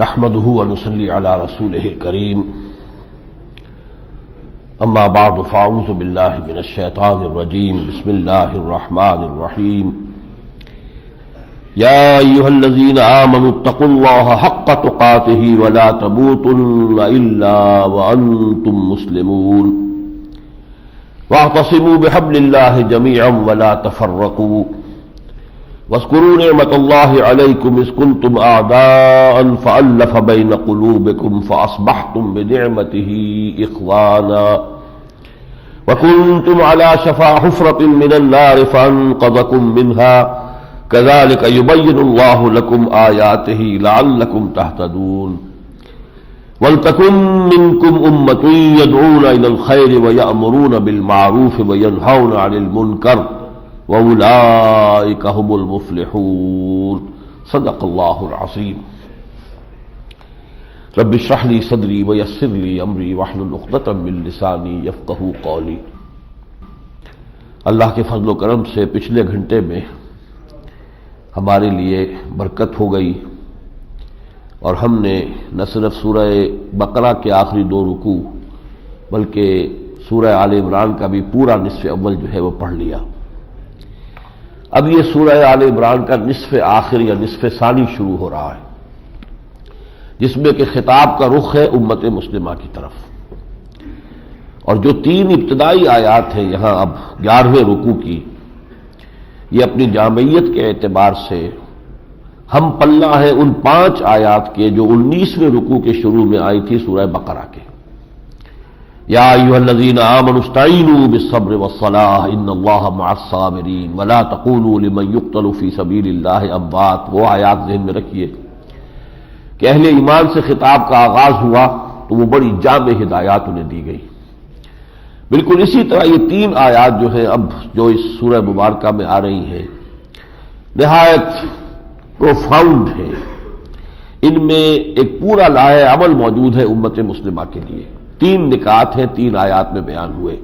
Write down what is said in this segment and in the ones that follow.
نحمده ونصلي على رسوله الكريم اما بعد فاعوذ بالله من الشيطان الرجيم بسم الله الرحمن الرحيم يا ايها الذين آمنوا اتقوا الله حق تقاته ولا تموتن الا وانتم مسلمون واعتصموا بحبل الله جميعا ولا تفرقوا واذكروا نعمة الله عليكم إذ كنتم أعداء فألف بين قلوبكم فأصبحتم بنعمته إخوانا وكنتم على شفا حفرة من النار فأنقذكم منها كذلك يبين الله لكم آياته لعلكم تهتدون ولتكن منكم أمة يدعون إلى الخير ويأمرون بالمعروف وينهون عن المنكر وَأُولَئِكَ هُمُ الْمُفْلِحُونَ صدق اللہ العظیم رب اشرح لي صدری ويسر لي امری واحلل عقدۃ من لسانی یفقہوا قولی۔ اللہ کے فضل و کرم سے پچھلے گھنٹے میں ہمارے لیے برکت ہو گئی اور ہم نے نہ صرف سورہ بقرہ کے آخری 2 رکوع بلکہ سورہ آل عمران کا بھی پورا نصف اول جو ہے وہ پڑھ لیا۔ اب یہ سورہ آل عمران کا نصف آخر یا نصف ثانی شروع ہو رہا ہے، جس میں کہ خطاب کا رخ ہے امت مسلمہ کی طرف، اور جو 3 ابتدائی آیات ہیں یہاں اب 11ویں رکوع کی، یہ اپنی جامعیت کے اعتبار سے ہم پلہ ہے ان 5 آیات کے جو 19ویں رکوع کے شروع میں آئی تھی سورہ بقرہ کے۔ یا ایھا الذین آمنوا استعینوا بالصبر والصلاۃ ان اللہ مع الصابرین ولا تقولوا لمن یقتل فی سبیل اللہ اموات۔ وہ آیات ذہن میں رکھیے کہ اہل ایمان سے خطاب کا آغاز ہوا تو وہ بڑی جامع ہدایات انہیں دی گئی۔ بالکل اسی طرح یہ 3 آیات جو ہیں اب جو اس سورہ مبارکہ میں آ رہی ہیں نہایت پروفاؤنڈ ہیں، ان میں ایک پورا لائحہ عمل موجود ہے امت مسلمہ کے لیے۔ 3 نکات ہیں 3 آیات میں بیان ہوئے۔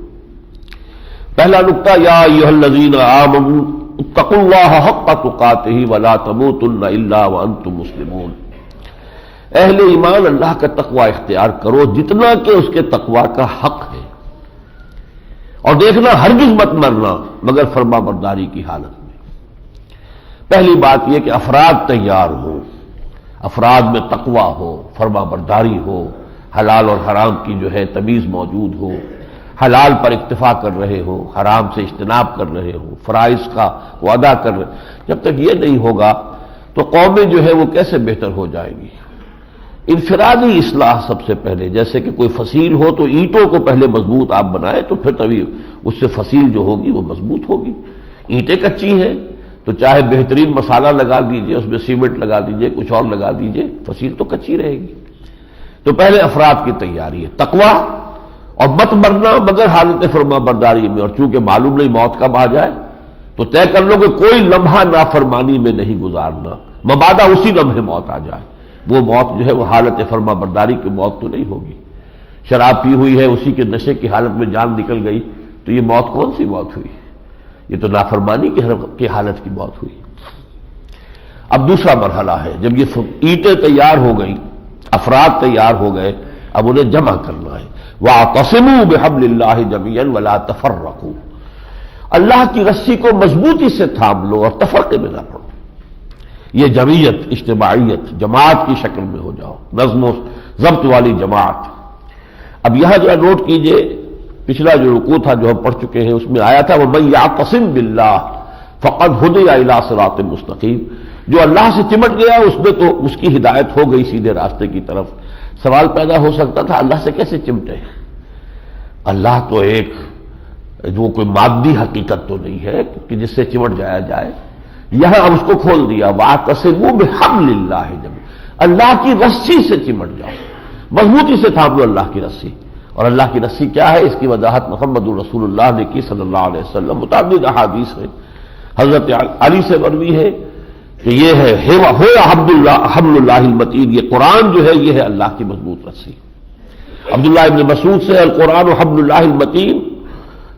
پہلا نکتہ یا ایھا الذین آمنوا اتقوا اللہ حق تقاتہ ولا تموتن الا وانتم مسلمون۔ اہل ایمان اللہ کا تقوی اختیار کرو جتنا کہ اس کے تقوی کا حق ہے، اور دیکھنا ہرگز مت مرنا مگر فرما برداری کی حالت میں۔ پہلی بات یہ کہ افراد تیار ہو، افراد میں تقوی ہو، فرما برداری ہو، حلال اور حرام کی جو ہے تمیز موجود ہو، حلال پر اکتفا کر رہے ہو، حرام سے اجتناب کر رہے ہو، فرائض کا وہ ادا کر رہے۔ جب تک یہ نہیں ہوگا تو قومیں جو ہے وہ کیسے بہتر ہو جائیں گی؟ انفرادی اصلاح سب سے پہلے، جیسے کہ کوئی فصیل ہو تو اینٹوں کو پہلے مضبوط آپ بنائیں تو پھر تبھی اس سے فصیل جو ہوگی وہ مضبوط ہوگی۔ اینٹیں کچی ہیں تو چاہے بہترین مسالہ لگا دیجئے، اس میں سیمنٹ لگا دیجئے، کچھ اور لگا دیجئے، فصیل تو کچی رہے گی۔ تو پہلے افراد کی تیاری ہے، تقوی، اور مت مرنا مگر حالت فرما برداری میں، اور چونکہ معلوم نہیں موت کب آ جائے تو طے کر لو کہ کوئی لمحہ نافرمانی میں نہیں گزارنا، مبادا اسی لمحے موت آ جائے۔ وہ موت جو ہے وہ حالت فرما برداری کی موت تو نہیں ہوگی۔ شراب پی ہوئی ہے، اسی کے نشے کی حالت میں جان نکل گئی تو یہ موت کون سی موت ہوئی؟ یہ تو نافرمانی کی حالت کی موت ہوئی۔ اب دوسرا مرحلہ ہے، جب یہ اینٹیں تیار ہو گئیں، افراد تیار ہو گئے، اب انہیں جمع کرنا ہے۔ وَاعْتَصِمُوا بِحَبْلِ اللَّهِ جَمِيعًا وَلَا تَفَرَّقُوا۔ اللہ کی رسی کو مضبوطی سے تھام لو اور تفرقے میں نہ پڑو۔ یہ جمعیت، اجتماعیت، جماعت کی شکل میں ہو جاؤ، نظم و ضبط والی جماعت۔ اب یہاں جو نوٹ کیجئے، پچھلا جو رکوع تھا جو ہم پڑھ چکے ہیں اس میں آیا تھا وَمَن يَعْتَصِم بِاللَّهِ فَقَدْ هُدِيَ إِلَىٰ صِرَاطٍ مُسْتَقِيمٍ۔ جو اللہ سے چمٹ گیا اس میں تو اس کی ہدایت ہو گئی سیدھے راستے کی طرف۔ سوال پیدا ہو سکتا تھا اللہ سے کیسے چمٹے؟ اللہ تو ایک وہ کوئی مادی حقیقت تو نہیں ہے کہ جس سے چمٹ جایا جائے۔ یہاں اب اس کو کھول دیا وَاعْتَصِمُوا بِحَبْلِ اللَّهِ جَمِيعًا، اللہ کی رسی سے چمٹ جاؤ، مضبوطی سے تھام لو اللہ کی رسی۔ اور اللہ کی رسی کیا ہے اس کی وضاحت محمد رسول اللہ نے کی صلی اللہ علیہ وسلم۔ متعدد احادیث ہیں، حضرت علی سے مروی ہے کہ یہ ہے حبل اللہ المتین، یہ قرآن جو ہے یہ ہے اللہ کی مضبوط رسی۔ عبداللہ ابن مسعود سے القرآن حبل اللہ المتین،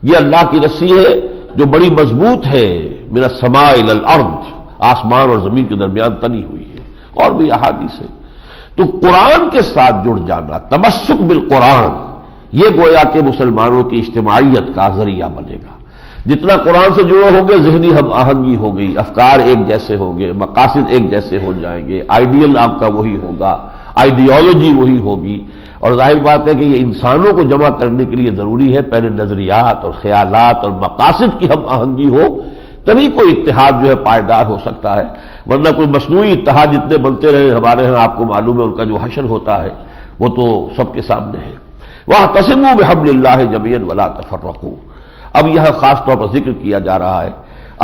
یہ اللہ کی رسی ہے جو بڑی مضبوط ہے، من السماء الی الارض، آسمان اور زمین کے درمیان تنی ہوئی ہے۔ اور بھی احادیث ہے۔ تو قرآن کے ساتھ جڑ جانا، تمسک بالقرآن، یہ گویا کہ مسلمانوں کی اجتماعیت کا ذریعہ بنے گا۔ جتنا قرآن سے جڑے ہوں گے ذہنی ہم آہنگی ہو گئی، افکار ایک جیسے ہوں گے، مقاصد ایک جیسے ہو جائیں گے، آئیڈیل آپ کا وہی ہوگا، آئیڈیالوجی وہی ہوگی۔ اور ظاہر بات ہے کہ یہ انسانوں کو جمع کرنے کے لیے ضروری ہے پہلے نظریات اور خیالات اور مقاصد کی ہم آہنگی ہو، تبھی کوئی اتحاد جو ہے پائیدار ہو سکتا ہے، ورنہ کوئی مصنوعی اتحاد جتنے بنتے رہے ہمارے ہاں آپ کو معلوم ہے ان کا جو حشر ہوتا ہے وہ تو سب کے سامنے ہے۔ وَاعْتَصِمُوا بِحَبْلِ اللَّهِ جَمِيعًا وَلَا تَفَرَّقُوا۔ اب یہاں خاص طور پر ذکر کیا جا رہا ہے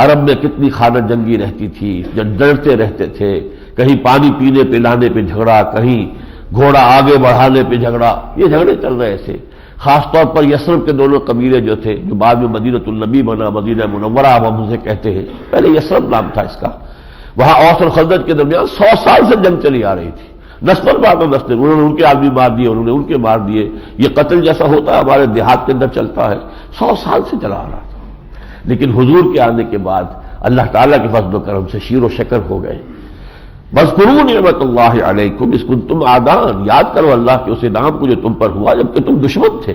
عرب میں کتنی خانہ جنگی رہتی تھی، جڑتے رہتے تھے، کہیں پانی پینے پلانے پہ جھگڑا، کہیں گھوڑا آگے بڑھانے پہ جھگڑا، یہ جھگڑے چل رہے تھے۔ خاص طور پر یثرب کے دونوں قبیلے جو تھے، جو بعد میں مدینۃ النبی بنا، مدینہ منورہ ہم اسے کہتے ہیں، پہلے یثرب نام تھا اس کا، وہاں اوس اور خزرج کے درمیان 100 سال سے جنگ چلی آ رہی تھی، نسل بعد نسل، انہوں نے ان کے آدمی مار دیے، انہوں نے ان کے مار دیے، یہ قتل جیسا ہوتا ہے ہمارے دیہات کے اندر چلتا ہے، 100 سال سے چلا آ رہا تھا۔ لیکن حضور کے آنے کے بعد اللہ تعالیٰ کے فضل و کرم سے شیر و شکر ہو گئے۔ وَاذْكُرُوا نِعْمَتَ اللَّهِ عَلَيْكُمْ إِذْ كُنتُمْ أَعْدَاءً، یاد کرو اللہ کے اس انعام کو جو تم پر ہوا جبکہ تم دشمن تھے۔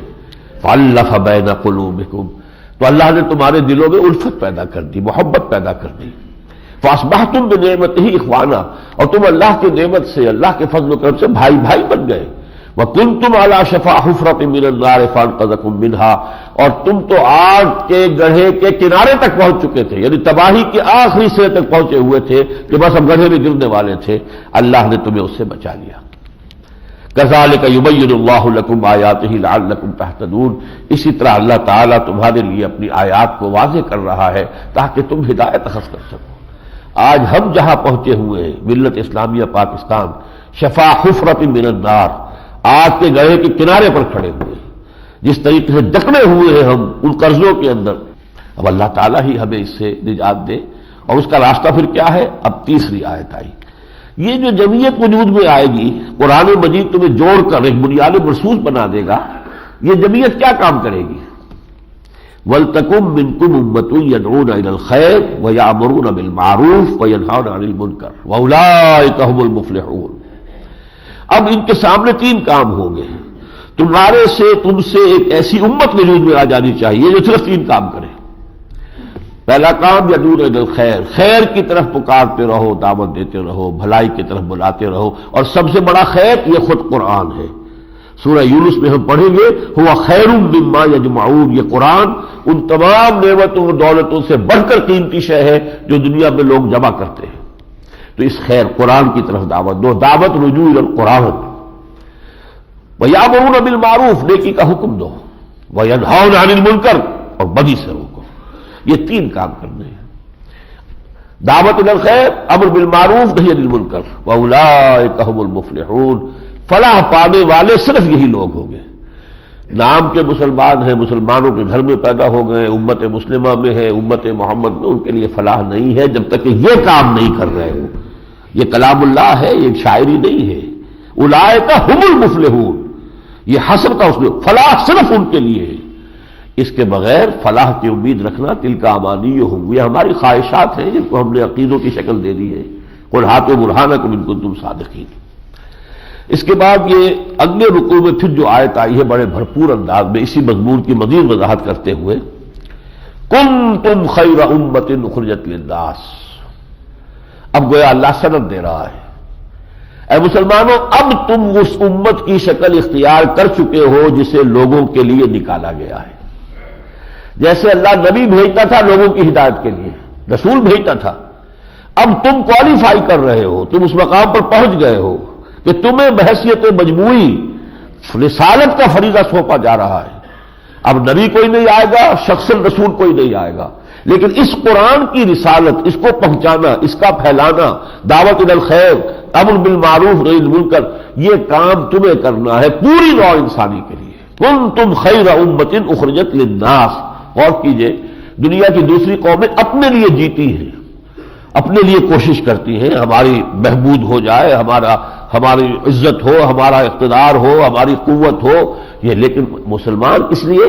فَأَلَّفَ بَيْنَ قُلُوبِكُمْ، تو اللہ نے تمہارے دلوں میں الفت پیدا کر دی، محبت پیدا کر دی۔ فَأَصْبَحْتُمْ بِنِعْمَتِهِ إِخْوَانًا، اور تم اللہ کی نعمت سے، اللہ کے فضل و کرم سے بھائی بھائی بن گئے۔ وَكُنْتُمْ عَلَى شَفَا حُفْرَةٍ مِّنَ النَّارِ فَأَنقَذَكُم مِّنْهَا، اور تم تو آگ کے گڑھے کے کنارے تک پہنچ چکے تھے، یعنی تباہی کے آخری سرے تک پہنچے ہوئے تھے کہ بس اب گڑھے میں گرنے والے تھے، اللہ نے تمہیں اس سے بچا لیا۔ كَذَلِكَ يُبَيِّنُ اللَّهُ لَكُمْ آيَاتِهِ لَعَلَّكُمْ تَهْتَدُونَ، اسی طرح اللہ تعالیٰ تمہارے لیے اپنی آیات کو واضح کر رہا ہے تاکہ تم ہدایت اخذ کر سکو۔ آج ہم جہاں پہنچے ہوئے ہیں، ملت اسلامیہ پاکستان شفا حفرۃ من النار، آگ کے گڑھے کے کنارے پر کھڑے ہوئے ہیں، جس طریقے سے جکڑے ہوئے ہیں ہم ان قرضوں کے اندر، اب اللہ تعالیٰ ہی ہمیں اس سے نجات دے۔ اور اس کا راستہ پھر کیا ہے؟ اب تیسری آیت آئی، یہ جو جمعیت وجود میں آئے گی، قرآن مجید تمہیں جوڑ کر ایک بنیاد مرصوص بنا دے گا، یہ جمعیت کیا کام کرے گی؟ وَلْتَكُن مِّنكُمْ أُمَّةٌ يَدْعُونَ إِلَى الْخَيْرِ وَيَأْمُرُونَ بِالْمَعْرُوفِ وَيَنْهَوْنَ عَنِ الْمُنكَرِ وَأُولَٰئِكَ هُمُ الْمُفْلِحُونَ۔ اب ان کے سامنے تین کام ہوں گے، تم سے ایک ایسی امت وجود میں آ جانی چاہیے جو صرف تین کام کرے۔ پہلا کام یدعون الی الخیر، خیر کی طرف پکارتے رہو، دعوت دیتے رہو، بھلائی کی طرف بلاتے رہو، اور سب سے بڑا خیر یہ خود قرآن ہے۔ سورہ یونس میں ہم پڑھیں گے ہوا خیر مما یجمعون، یہ قرآن ان تمام نعمتوں و دولتوں سے بڑھ کر قیمتی شے ہے جو دنیا میں لوگ جمع کرتے ہیں۔ تو اس خیر قرآن کی طرف دعوت دو، دعوت رجوع الی القرآن۔ وَيَأْمُرُونَ بِالْمَعْرُوفِ، نیکی کا حکم دو، وَيَنْهَوْنَ عَنِ الْمُنكَرِ، اور بدی سے روکو۔ یہ تین کام کرنے ہیں، دعوت الی الخیر، امر بالمعروف، نہی عن المنکر، وَأُولَٰئِكَ هُمُ الْمُفْلِحُونَ۔ فلاح پانے والے صرف یہی لوگ ہوں گے۔ نام کے مسلمان ہیں، مسلمانوں کے گھر میں پیدا ہو گئے، امت مسلمہ میں ہے، امت محمد میں، ان کے لیے فلاح نہیں ہے جب تک کہ یہ کام نہیں کر رہے ہو۔ یہ کلام اللہ ہے، یہ شاعری نہیں ہے۔ اولئک هم المفلحون، یہ حسر کا اس میں فلاح صرف ان کے لیے ہے، اس کے بغیر فلاح کی امید رکھنا تلک امانیہم، یہ ہماری خواہشات ہیں جن کو ہم نے عقیدوں کی شکل دے دی ہے۔ قل ہاتوا برہانکم ان کنتم صادقین۔ اس کے بعد یہ اگلے رکوع میں پھر جو آیت آئی ہے بڑے بھرپور انداز میں اسی مضمون کی مزید وضاحت کرتے ہوئے، کنتم خیر امۃ اخرجت للناس، اب گویا اللہ سند دے رہا ہے، اے مسلمانوں اب تم اس امت کی شکل اختیار کر چکے ہو جسے لوگوں کے لیے نکالا گیا ہے۔ جیسے اللہ نبی بھیجتا تھا لوگوں کی ہدایت کے لیے، رسول بھیجتا تھا، اب تم کوالیفائی کر رہے ہو، تم اس مقام پر پہنچ گئے ہو کہ تمہیں بحیثیت مجموعی رسالت کا فریضہ سونپا جا رہا ہے۔ اب نبی کوئی نہیں آئے گا، شخص رسول کوئی نہیں آئے گا، لیکن اس قرآن کی رسالت، اس کو پہنچانا، اس کا پھیلانا، دعوت الی الخیر، امر بالمعروف نہی عن المنکر، یہ کام تمہیں کرنا ہے پوری نوع انسانی کے لیے۔ کنتم خیر امۃ اخرجت للناس، غور کیجئے، دنیا کی دوسری قومیں اپنے لیے جیتی ہیں، اپنے لیے کوشش کرتی ہیں ہماری بہبود ہو جائے، ہماری عزت ہو، ہمارا اقتدار ہو، ہماری قوت ہو، یہ لیکن مسلمان اس لیے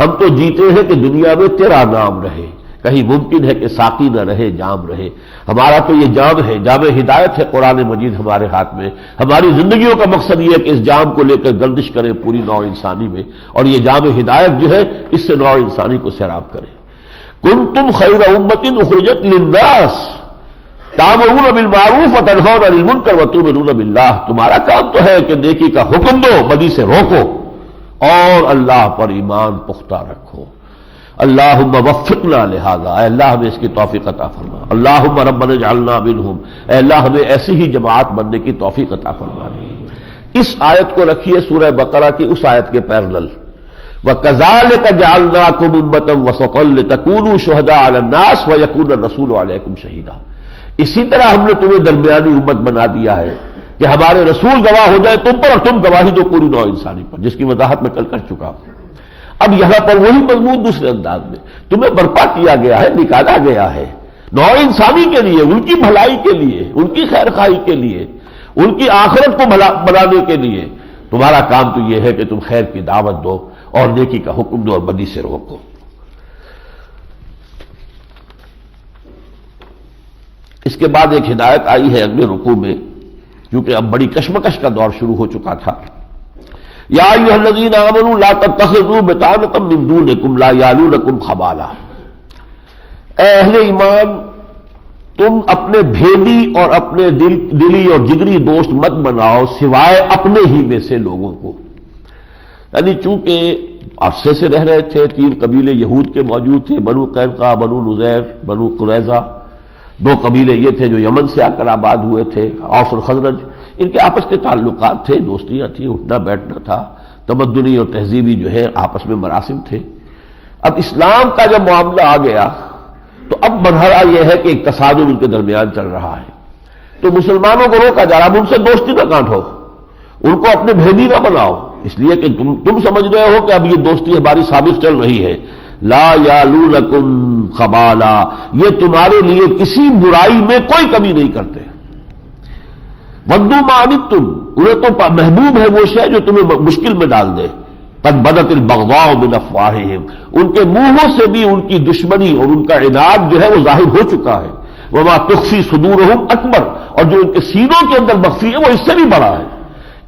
ہم تو جیتے ہیں کہ دنیا میں تیرا نام رہے، کہیں ممکن ہے کہ ساقی نہ رہے جام رہے. ہمارا تو یہ جام ہے، جام ہدایت ہے قرآن مجید ہمارے ہاتھ میں. ہماری زندگیوں کا مقصد یہ ہے کہ اس جام کو لے کر گردش کریں پوری نوع انسانی میں، اور یہ جام ہدایت جو ہے اس سے نوع انسانی کو سیراب کریں. کنتم خیر امۃ اخرجت للناس تأمرون بالمعروف وتنہون عن المنکر وتؤمنون باللہ. تمہارا کام تو ہے کہ نیکی کا حکم دو، بدی سے روکو، اور اللہ پر ایمان پختہ رکھو. اللہم وفقنا لہذا، اے اللہ ہمیں اس کی توفیق عطا فرما. اللہم ربنا اجعلنا منہم، اے اللہ ہمیں ایسی ہی جماعت بننے کی توفیق عطا فرما. اس آیت کو رکھیے سورہ بقرہ کی اس آیت کے پیرلل. وَكَذَلِكَ جَعَلْنَاكُمْ أُمَّةً وَسَطًا لِتَكُونُوا شُهَدَاءَ عَلَى النَّاسِ وَيَكُونَ الرَّسُولُ عَلَيْكُمْ شَهِيدًا. اسی طرح ہم نے تمہیں درمیانی امت بنا دیا ہے کہ ہمارے رسول گواہ ہو جائے تم پر، اور تم گواہی دو پوری نوع انسانی پر، جس کی وضاحت میں کل کر چکا ہوں. اب یہاں پر وہی مضمون دوسرے انداز میں تمہیں برپا کیا گیا ہے، نکالا گیا ہے نوع انسانی کے لیے، ان کی بھلائی کے لیے، ان کی خیر خواہی کے لیے، ان کی آخرت کو بنانے کے لیے. تمہارا کام تو یہ ہے کہ تم خیر کی دعوت دو اور نیکی کا حکم دو اور بدی سے روکو. اس کے بعد ایک ہدایت آئی ہے اگلے رکوع میں، کیونکہ اب بڑی کشمکش کا دور شروع ہو چکا تھا. یا ایھا الذین آمنوا لا تتخذوا بطانۃ من دونکم لا یالونکم خبالا. اے اہل ایمان، تم اپنے بھیدی اور اپنے دلی اور جگری دوست مت بناؤ سوائے اپنے ہی میں سے لوگوں کو. یعنی چونکہ عرصے سے رہ رہے تھے، 3 قبیلے یہود کے موجود تھے، بنو قینقاع، بنو نذیر، بنو قریظہ. 2 قبیلے یہ تھے جو یمن سے آ کر آباد ہوئے تھے، اوس اور خزرج. ان کے آپس کے تعلقات تھے، دوستیاں تھیں، اٹھنا بیٹھنا تھا، تمدنی اور تہذیبی جو ہے آپس میں مراسم تھے. اب اسلام کا جب معاملہ آ گیا تو اب مرحلہ یہ ہے کہ ایک تصادم ان کے درمیان چل رہا ہے. تو مسلمانوں کو روکا جا رہا، اب ان سے دوستی نہ کاٹو، ان کو اپنے بھیدی نہ بناؤ، اس لیے کہ تم سمجھ رہے ہو کہ اب یہ دوستی ہماری ثابت چل رہی ہے. لا یالونکم خبالا، یہ تمہارے لیے کسی برائی میں کوئی کمی نہیں کرتے. ودوا ما عنتم، انہیں تو محبوب ہے وہ شے جو تمہیں مشکل میں ڈال دے. قد بدت البغضاء من افواہہم، ان کے منہوں سے بھی ان کی دشمنی اور ان کا عناد جو ہے وہ ظاہر ہو چکا ہے. وما تخفی صدورہم اکبر، اور جو ان کے سینوں کے اندر مخفی ہے وہ اس سے بھی بڑا ہے.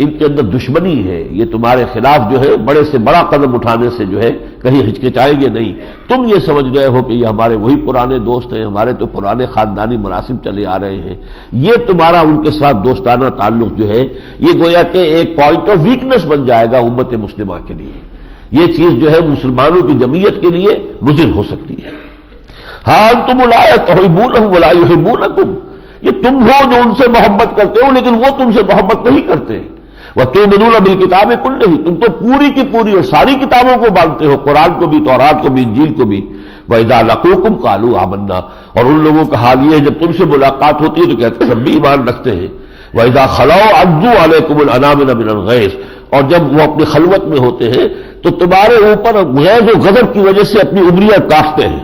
ان کے اندر دشمنی ہے، یہ تمہارے خلاف جو ہے بڑے سے بڑا قدم اٹھانے سے جو ہے کہیں ہچکچائیں گے نہیں. تم یہ سمجھ گئے ہو کہ یہ ہمارے وہی پرانے دوست ہیں، ہمارے تو پرانے خاندانی مراسم چلے آ رہے ہیں. یہ تمہارا ان کے ساتھ دوستانہ تعلق جو ہے یہ گویا کہ ایک پوائنٹ آف ویکنس بن جائے گا امت مسلمہ کے لیے. یہ چیز جو ہے مسلمانوں کی جمعیت کے لیے مضر ہو سکتی ہے. ہاں انتم اولئک تحبونہم ولا یحبونکم، یہ تم ہو جو ان سے محبت کرتے ہو لیکن وہ تم سے محبت نہیں کرتے. وَتُؤْمِنُونَ بِالْكِتَابِ كُلِّهِ، تم تو پوری کی پوری اور ساری کتابوں کو مانتے ہو، قرآن کو بھی، تورات کو بھی، انجیل کو بھی. وَإِذَا لَقُوكُمْ قَالُوا آمَنَّا، اور ان لوگوں کا حال یہ ہے جب تم سے ملاقات ہوتی ہے تو کہتے ہیں سب بھی ایمان رکھتے ہیں. وَإِذَا خَلَوْا عَضُّوا عَلَيْكُمُ الْأَنَامِلَ مِنَ الْغَيْظِ، اور جب وہ اپنی خلوت میں ہوتے ہیں تو تمہارے اوپر غیظ و غضب کی وجہ سے اپنی انگلیاں کاٹتے ہیں.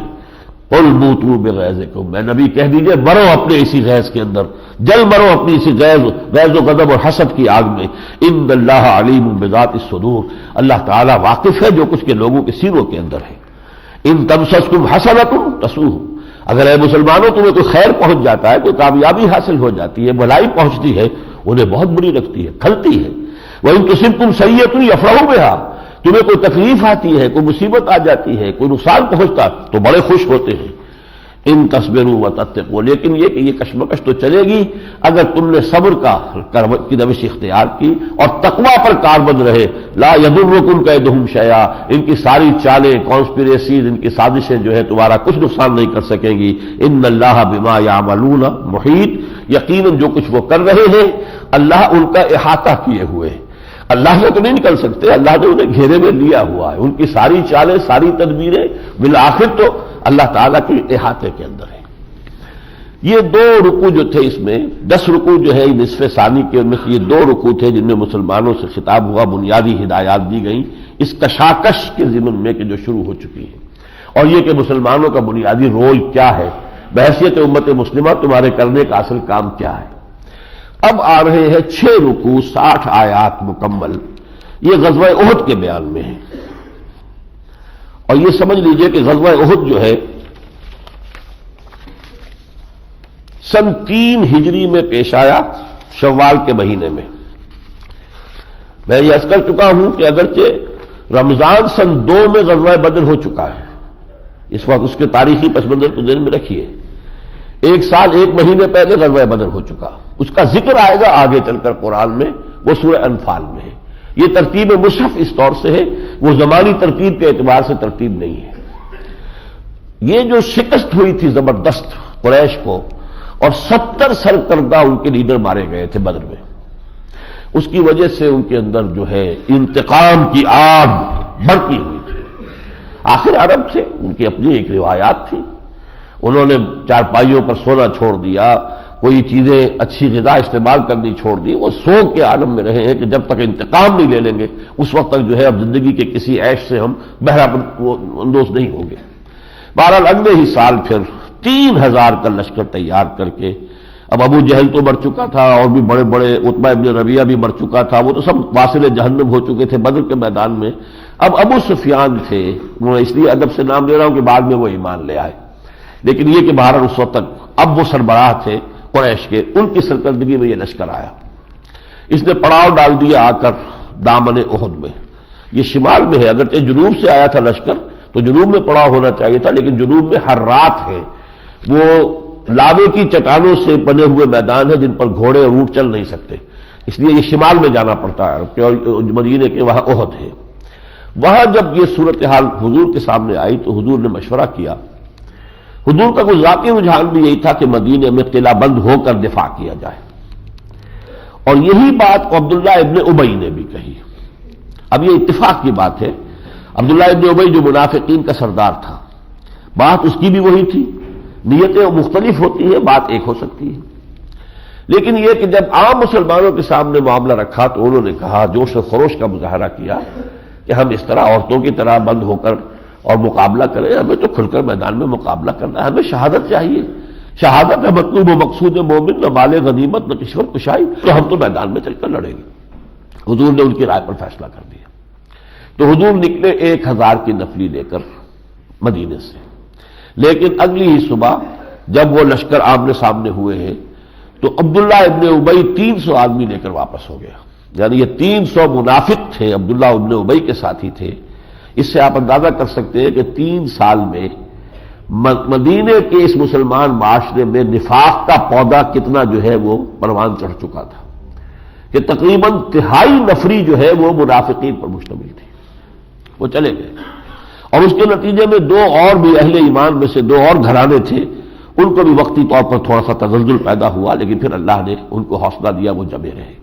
قُلْ مُوتُوا بِغَیظِکُم، میں نبی کہہ دیجئے مرو اپنے اسی غیظ کے اندر، جل مرو اپنی اسی غیظ و غضب اور حسد کی آگ میں. ان اللہ علیم بذات الصدور، اللہ تعالیٰ واقف ہے جو کچھ کے لوگوں کے سینوں کے اندر ہے. ان تمسسکم حسنۃ تسؤہم، اگر اے مسلمانوں تمہیں کوئی خیر پہنچ جاتا ہے، کوئی کامیابی حاصل ہو جاتی ہے، بھلائی پہنچتی ہے، انہیں بہت بری لگتی ہے، کھلتی ہے. وَإِن تُصِبْكُمْ سَیِّئَةٌ یفرحوا بِہَا، تمہیں کوئی تکلیف آتی ہے، کوئی مصیبت آ جاتی ہے، کوئی نقصان پہنچتا تو بڑے خوش ہوتے ہیں. ان تصبروا وتتقوا، لیکن یہ کہ یہ کشمکش تو چلے گی اگر تم نے صبر کی روش اختیار کی اور تقوی پر کاربند رہے. لا یضرکم کیدہم شیئا، ان کی ساری چالیں، کانسپریسیز، ان کی سازشیں جو ہے تمہارا کچھ نقصان نہیں کر سکیں گی. ان اللہ بما یعملون محیط، یقیناً جو کچھ وہ کر رہے ہیں اللہ ان کا احاطہ کیے ہوئے. اللہ سے تو نہیں نکل سکتے، اللہ نے انہیں گھیرے میں لیا ہوا ہے. ان کی ساری چالیں، ساری تدبیریں بالآخر تو اللہ تعالیٰ کے احاطے کے اندر ہے. یہ 2 رکوع جو تھے، اس میں 10 رکوع جو ہے نصف ثانی کے، ان میں سے یہ 2 رکوع تھے جن میں مسلمانوں سے خطاب ہوا، بنیادی ہدایات دی گئیں اس کشاکش کے ضمن میں کہ جو شروع ہو چکی ہے، اور یہ کہ مسلمانوں کا بنیادی رول کیا ہے، بحیثیت امت مسلمہ تمہارے کرنے کا اصل کام کیا ہے. اب آ رہے ہیں 6 رکوع 60 آیات مکمل، یہ غزوہ احد کے بیان میں ہے. اور یہ سمجھ لیجئے کہ غزوہ احد جو ہے سن 3 ہجری میں پیش آیا، شوال کے مہینے میں۔ میں یہ عرض کر چکا ہوں کہ اگرچہ رمضان سن 2 میں غزوہ بدر ہو چکا ہے، اس وقت اس کے تاریخی پس منظر کو ذہن میں رکھیے، 1 سال 1 مہینے پہلے غزوہ بدر ہو چکا، اس کا ذکر آئے گا آگے چل کر قرآن میں، وہ سورہ انفال میں ہے۔ یہ ترتیب مصحف اس طور سے ہے، وہ زمانی ترتیب کے اعتبار سے ترتیب نہیں ہے۔ یہ جو شکست ہوئی تھی زبردست قریش کو، اور 70 سرکردہ ان کے لیڈر مارے گئے تھے بدر میں، اس کی وجہ سے ان کے اندر جو ہے انتقام کی آگ بڑھتی ہوئی تھی۔ آخر عرب تھے، ان کی اپنی ایک روایات تھی، انہوں نے چارپائیوں پر سونا چھوڑ دیا، کوئی چیزیں اچھی غذا استعمال کرنی چھوڑ دی، وہ سوگ کے عالم میں رہے ہیں کہ جب تک انتقام نہیں لے لیں گے اس وقت تک جو ہے اب زندگی کے کسی عیش سے ہم بہرہ اندوز نہیں ہوں گے۔ بہرحال اگلے ہی سال پھر 3000 کا لشکر تیار کر کے، اب ابو جہل تو مر چکا تھا، اور بھی بڑے بڑے، عتبہ ابن ربیعہ بھی مر چکا تھا، وہ تو سب واصل جہنم ہو چکے تھے بدر کے میدان میں۔ اب ابو سفیان تھے، میں اس لیے ادب سے نام لے رہا ہوں کہ بعد میں وہ ایمان لے آئے، لیکن یہ کہ بہرحال اس وقت تک اب وہ سربراہ تھے قریش کے، ان کی سرکردگی میں یہ لشکر آیا۔ اس نے پڑاؤ ڈال دیا آ کر دامن احد میں۔ یہ شمال میں ہے، اگرچہ جنوب سے آیا تھا لشکر تو جنوب میں پڑاؤ ہونا چاہیے تھا، لیکن جنوب میں حرات ہے، وہ لاوے کی چٹانوں سے بنے ہوئے میدان ہیں جن پر گھوڑے اور اونٹ چل نہیں سکتے، اس لیے یہ شمال میں جانا پڑتا ہے، اور مدینے کے وہاں احد ہے۔ وہاں جب یہ صورتحال حضور کے سامنے آئی تو حضور نے مشورہ کیا۔ حضور کا کوئی ذاتی رجحان بھی یہی تھا کہ مدینے میں قلعہ بند ہو کر دفاع کیا جائے، اور یہی بات عبداللہ ابن ابی نے بھی کہی۔ اب یہ اتفاق کی بات ہے، عبداللہ ابن ابی جو منافقین کا سردار تھا، بات اس کی بھی وہی تھی، نیتیں مختلف ہوتی ہیں، بات ایک ہو سکتی ہے، لیکن یہ کہ جب عام مسلمانوں کے سامنے معاملہ رکھا تو انہوں نے کہا، جوش و خروش کا مظاہرہ کیا کہ ہم اس طرح عورتوں کی طرح بند ہو کر اور مقابلہ کریں، ہمیں تو کھل کر میدان میں مقابلہ کرنا ہے، ہمیں شہادت چاہیے، شہادت ہے مطلوب و مقصود مومن، نہ مال غنیمت نہ کشور کشائی، تو ہم تو میدان میں چل کر لڑیں گے۔ حضور نے ان کی رائے پر فیصلہ کر دیا، تو حضور نکلے 1000 کی نفلی لے کر مدینے سے، لیکن اگلی ہی صبح جب وہ لشکر آمنے سامنے ہوئے ہیں تو عبداللہ ابن ابی 300 آدمی لے کر واپس ہو گیا، یعنی یہ 300 منافق تھے، عبداللہ ابن ابی کے ساتھی تھے۔ اس سے آپ اندازہ کر سکتے ہیں کہ 3 سال میں مدینے کے اس مسلمان معاشرے میں نفاق کا پودا کتنا جو ہے وہ پروان چڑھ چکا تھا، کہ تقریباً تہائی نفری جو ہے وہ منافقین پر مشتمل تھی۔ وہ چلے گئے، اور اس کے نتیجے میں 2 اور بھی اہل ایمان میں سے 2 اور گھرانے تھے، ان کو بھی وقتی طور پر تھوڑا سا تزلزل پیدا ہوا، لیکن پھر اللہ نے ان کو حوصلہ دیا، وہ جمے رہے۔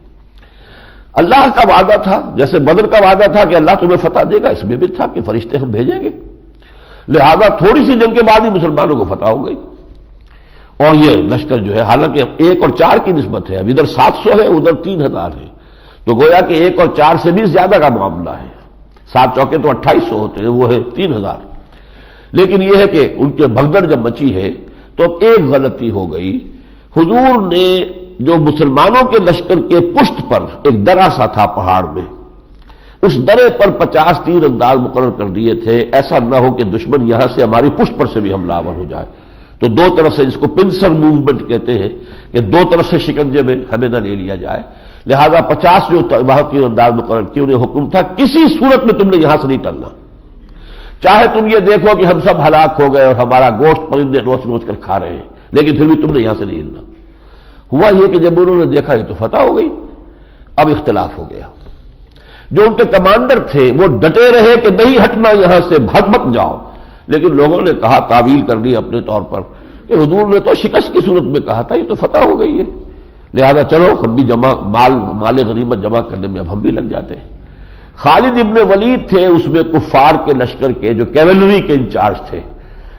اللہ کا وعدہ تھا، جیسے بدر کا وعدہ تھا کہ اللہ تمہیں فتح دے گا، اس میں بھی تھا کہ فرشتے ہم بھیجیں گے، لہذا تھوڑی سی جنگ کے بعد ہی مسلمانوں کو فتح ہو گئی۔ اور یہ لشکر جو ہے حالانکہ 1 اور 4 کی نسبت ہے، اب ادھر 700 ہے ادھر 3000 ہے، تو گویا کہ 1 اور 4 سے بھی زیادہ کا معاملہ ہے، 7 چوکے تو 2800 ہوتے ہیں، وہ ہے 3000۔ لیکن یہ ہے کہ ان کے بھگدڑ جب مچی ہے تو اب ایک غلطی ہو گئی، حضور نے جو مسلمانوں کے لشکر کے پشت پر ایک درہ سا تھا پہاڑ میں، اس درے پر 50 تیر انداز مقرر کر دیے تھے، ایسا نہ ہو کہ دشمن یہاں سے ہماری پشت پر سے بھی حملہ آور ہو جائے، تو 2 طرف سے، جس کو پنسر موومنٹ کہتے ہیں، کہ 2 طرف سے شکنجے میں ہمیں نہ لے لیا جائے، لہذا 50 جو وہاں تیر انداز مقرر کیے، انہیں حکم تھا کسی صورت میں تم نے یہاں سے نہیں ٹلنا، چاہے تم یہ دیکھو کہ ہم سب ہلاک ہو گئے اور ہمارا گوشت پرندے نوچ نوچ کر کھا رہے ہیں، لیکن پھر بھی تم نے یہاں سے نہیں ہلنا۔ ہوا یہ کہ جب انہوں نے دیکھا یہ تو فتح ہو گئی، اب اختلاف ہو گیا۔ جو ان کے کمانڈر تھے وہ ڈٹے رہے کہ نہیں ہٹنا یہاں سے، بھگ مت جاؤ، لیکن لوگوں نے کہا، تعویل کر لی اپنے طور پر کہ حضور نے تو شکست کی صورت میں کہا تھا، یہ تو فتح ہو گئی ہے، لہذا چلو ہم بھی مال غنیمت جمع کرنے میں اب ہم بھی لگ جاتے ہیں۔ خالد ابن ولید تھے اس میں کفار کے لشکر کے جو کیولری کے انچارج تھے،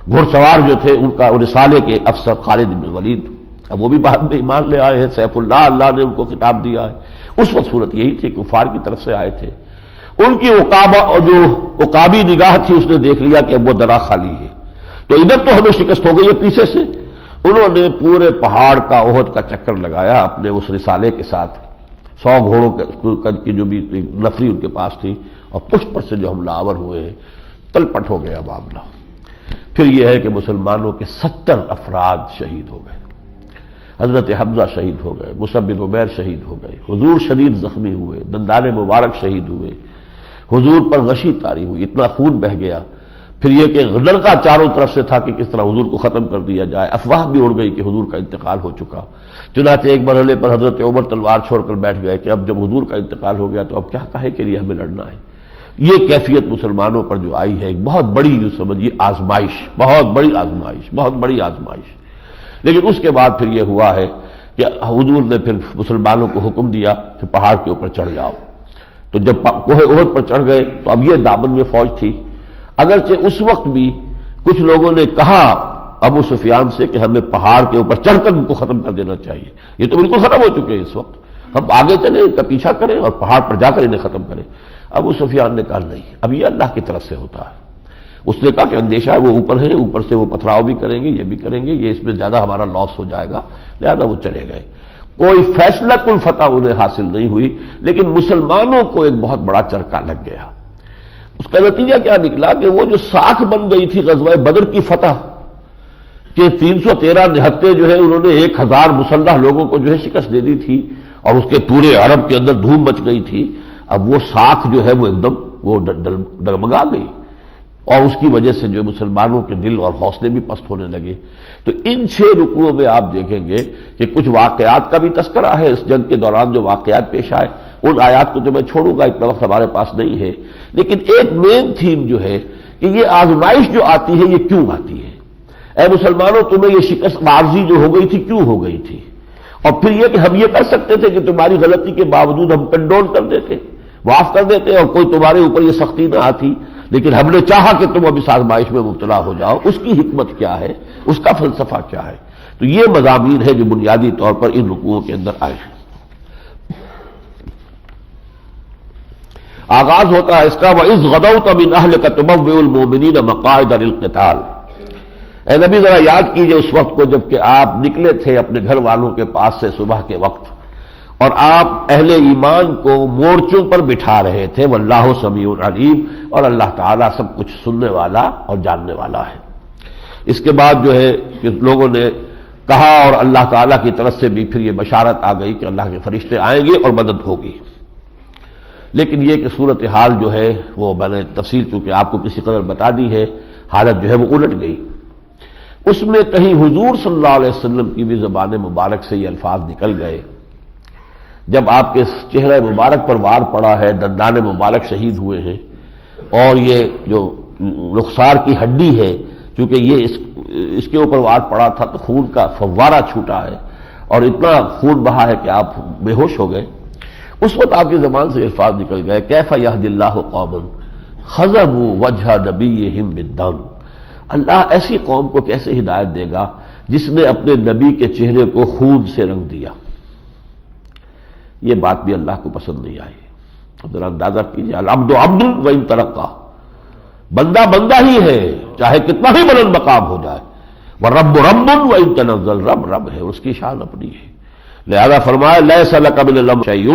گھڑ سوار جو تھے، ان کا رسالے کے افسر خالد ابن ولید، اب وہ بھی بعد میں ایمان لے آئے ہیں، سیف اللہ نے ان کو خطاب دیا ہے۔ اس وقت صورت یہی تھی، کفار کی طرف سے آئے تھے، ان کی عقابہ اور جو عقابی نگاہ تھی اس نے دیکھ لیا کہ اب وہ درہ خالی ہے، تو ادھر تو ہمیں شکست ہو گئی ہے پیچھے سے۔ انہوں نے پورے پہاڑ کا احد کا چکر لگایا اپنے اس رسالے کے ساتھ، 100 گھوڑوں کی جو بھی نفری ان کے پاس تھی، اور پشت پر سے جو حملہ آور ہوئے ہیں، تلپٹ ہو گیا معاملہ۔ پھر یہ ہے کہ مسلمانوں کے 70 افراد شہید ہو گئے۔ حضرت حمزہ شہید ہو گئے، مصعب بن عمیر شہید ہو گئے، حضور شدید زخمی ہوئے، دندان مبارک شہید ہوئے، حضور پر غشی طاری ہوئی، اتنا خون بہہ گیا۔ پھر یہ کہ لڑکا چاروں طرف سے تھا کہ کس طرح حضور کو ختم کر دیا جائے، افواہ بھی اڑ گئی کہ حضور کا انتقال ہو چکا۔ چنانچہ ایک مرحلے پر حضرت عمر تلوار چھوڑ کر بیٹھ گئے کہ اب جب حضور کا انتقال ہو گیا تو اب کیا کہے کے لیے ہمیں لڑنا ہے۔ یہ کیفیت مسلمانوں پر جو آئی ہے ایک بہت بڑی جو سمجھیے آزمائش، بہت بڑی آزمائش، بہت بڑی آزمائش۔ لیکن اس کے بعد پھر یہ ہوا ہے کہ حضور نے پھر مسلمانوں کو حکم دیا کہ پہاڑ کے اوپر چڑھ جاؤ۔ تو جب کوہ احد پر چڑھ گئے تو اب یہ دامن میں فوج تھی، اگرچہ اس وقت بھی کچھ لوگوں نے کہا ابو سفیان سے کہ ہمیں پہاڑ کے اوپر چڑھ کر ان کو ختم کر دینا چاہیے، یہ تو بالکل ختم ہو چکے ہیں اس وقت، ہم آگے چلیں ان کا پیچھا کریں اور پہاڑ پر جا کر انہیں ختم کریں۔ ابو سفیان نے کہا نہیں، اب یہ اللہ کی طرف سے ہوتا ہے۔ اس نے کہا کہ اندیشہ ہے وہ اوپر ہے، اوپر سے وہ پتھراؤ بھی کریں گے، یہ بھی کریں گے، یہ اس میں زیادہ ہمارا لاس ہو جائے گا، لہذا وہ چلے گئے۔ کوئی فیصلہ کن فتح انہیں حاصل نہیں ہوئی، لیکن مسلمانوں کو ایک بہت بڑا چرکا لگ گیا۔ اس کا نتیجہ کیا نکلا کہ وہ جو ساکھ بن گئی تھی غزوہ بدر کی فتح کہ 313 نہتے جو ہے انہوں نے 1000 مسلح لوگوں کو جو ہے شکست دے دی تھی اور اس کے پورے عرب کے اندر دھوم مچ گئی تھی، اب وہ ساکھ جو ہے وہ ایک دم وہ ڈگمگا گئی، اور اس کی وجہ سے جو مسلمانوں کے دل اور حوصلے بھی پست ہونے لگے۔ تو ان 6 رکوعوں میں آپ دیکھیں گے کہ کچھ واقعات کا بھی تذکرہ ہے، اس جنگ کے دوران جو واقعات پیش آئے ان آیات کو تو میں چھوڑوں گا، اتنا وقت ہمارے پاس نہیں ہے، لیکن ایک مین تھیم جو ہے کہ یہ آزمائش جو آتی ہے یہ کیوں آتی ہے؟ اے مسلمانوں تمہیں یہ شکست عارضی جو ہو گئی تھی کیوں ہو گئی تھی؟ اور پھر یہ کہ ہم یہ کر سکتے تھے کہ تمہاری غلطی کے باوجود ہم کنڈول کر دیتے، معاف کر دیتے اور کوئی تمہارے اوپر یہ سختی نہ آتی، لیکن ہم نے چاہا کہ تم اب اس آزمائش میں مبتلا ہو جاؤ۔ اس کی حکمت کیا ہے، اس کا فلسفہ کیا ہے؟ تو یہ مضامین ہے جو بنیادی طور پر ان رکوعوں کے اندر آئے ہیں۔ آغاز ہوتا ہے اس کا وَإِذْ غَدَوْتَ مِنْ أَهْلِكَ تُبَوِّئُ الْمُؤْمِنِينَ مَقَاعِدَ لِلْقِتَالِ۔ اے نبی ذرا یاد کیجئے اس وقت کو جب کہ آپ نکلے تھے اپنے گھر والوں کے پاس سے صبح کے وقت، اور آپ اہل ایمان کو مورچوں پر بٹھا رہے تھے، واللہ سمیع علیم، اور اللہ تعالیٰ سب کچھ سننے والا اور جاننے والا ہے۔ اس کے بعد جو ہے کہ لوگوں نے کہا اور اللہ تعالیٰ کی طرف سے بھی پھر یہ بشارت آ گئی کہ اللہ کے فرشتے آئیں گے اور مدد ہوگی۔ لیکن یہ کہ صورتحال جو ہے وہ میں نے تفصیل چونکہ آپ کو کسی قدر بتا دی ہے، حالت جو ہے وہ الٹ گئی۔ اس میں کہیں حضور صلی اللہ علیہ وسلم کی بھی زبان مبارک سے یہ الفاظ نکل گئے، جب آپ کے چہرہ مبارک پر وار پڑا ہے، دندان مبارک شہید ہوئے ہیں، اور یہ جو رخسار کی ہڈی ہے چونکہ یہ اس کے اوپر وار پڑا تھا تو خون کا فوارہ چھوٹا ہے اور اتنا خون بہا ہے کہ آپ بے ہوش ہو گئے۔ اس وقت آپ کی زبان سے الفاظ نکل گئے کیف یہدی اللہ قوما خضبوا وجہ نبیہم بالدم، اللہ ایسی قوم کو کیسے ہدایت دے گا جس نے اپنے نبی کے چہرے کو خون سے رنگ دیا۔ یہ بات بھی اللہ کو پسند نہیں آئی۔ ذرا اندازہ کیجیے، العبد عبد وان ترقى، بندہ بندہ ہی ہے چاہے کتنا ہی بلند مقام ہو جائے، والرب رب وان تنزل، رب رب ہے، اس کی شان اپنی ہے۔ لہذا فرمایا لیس لک من الامر شیء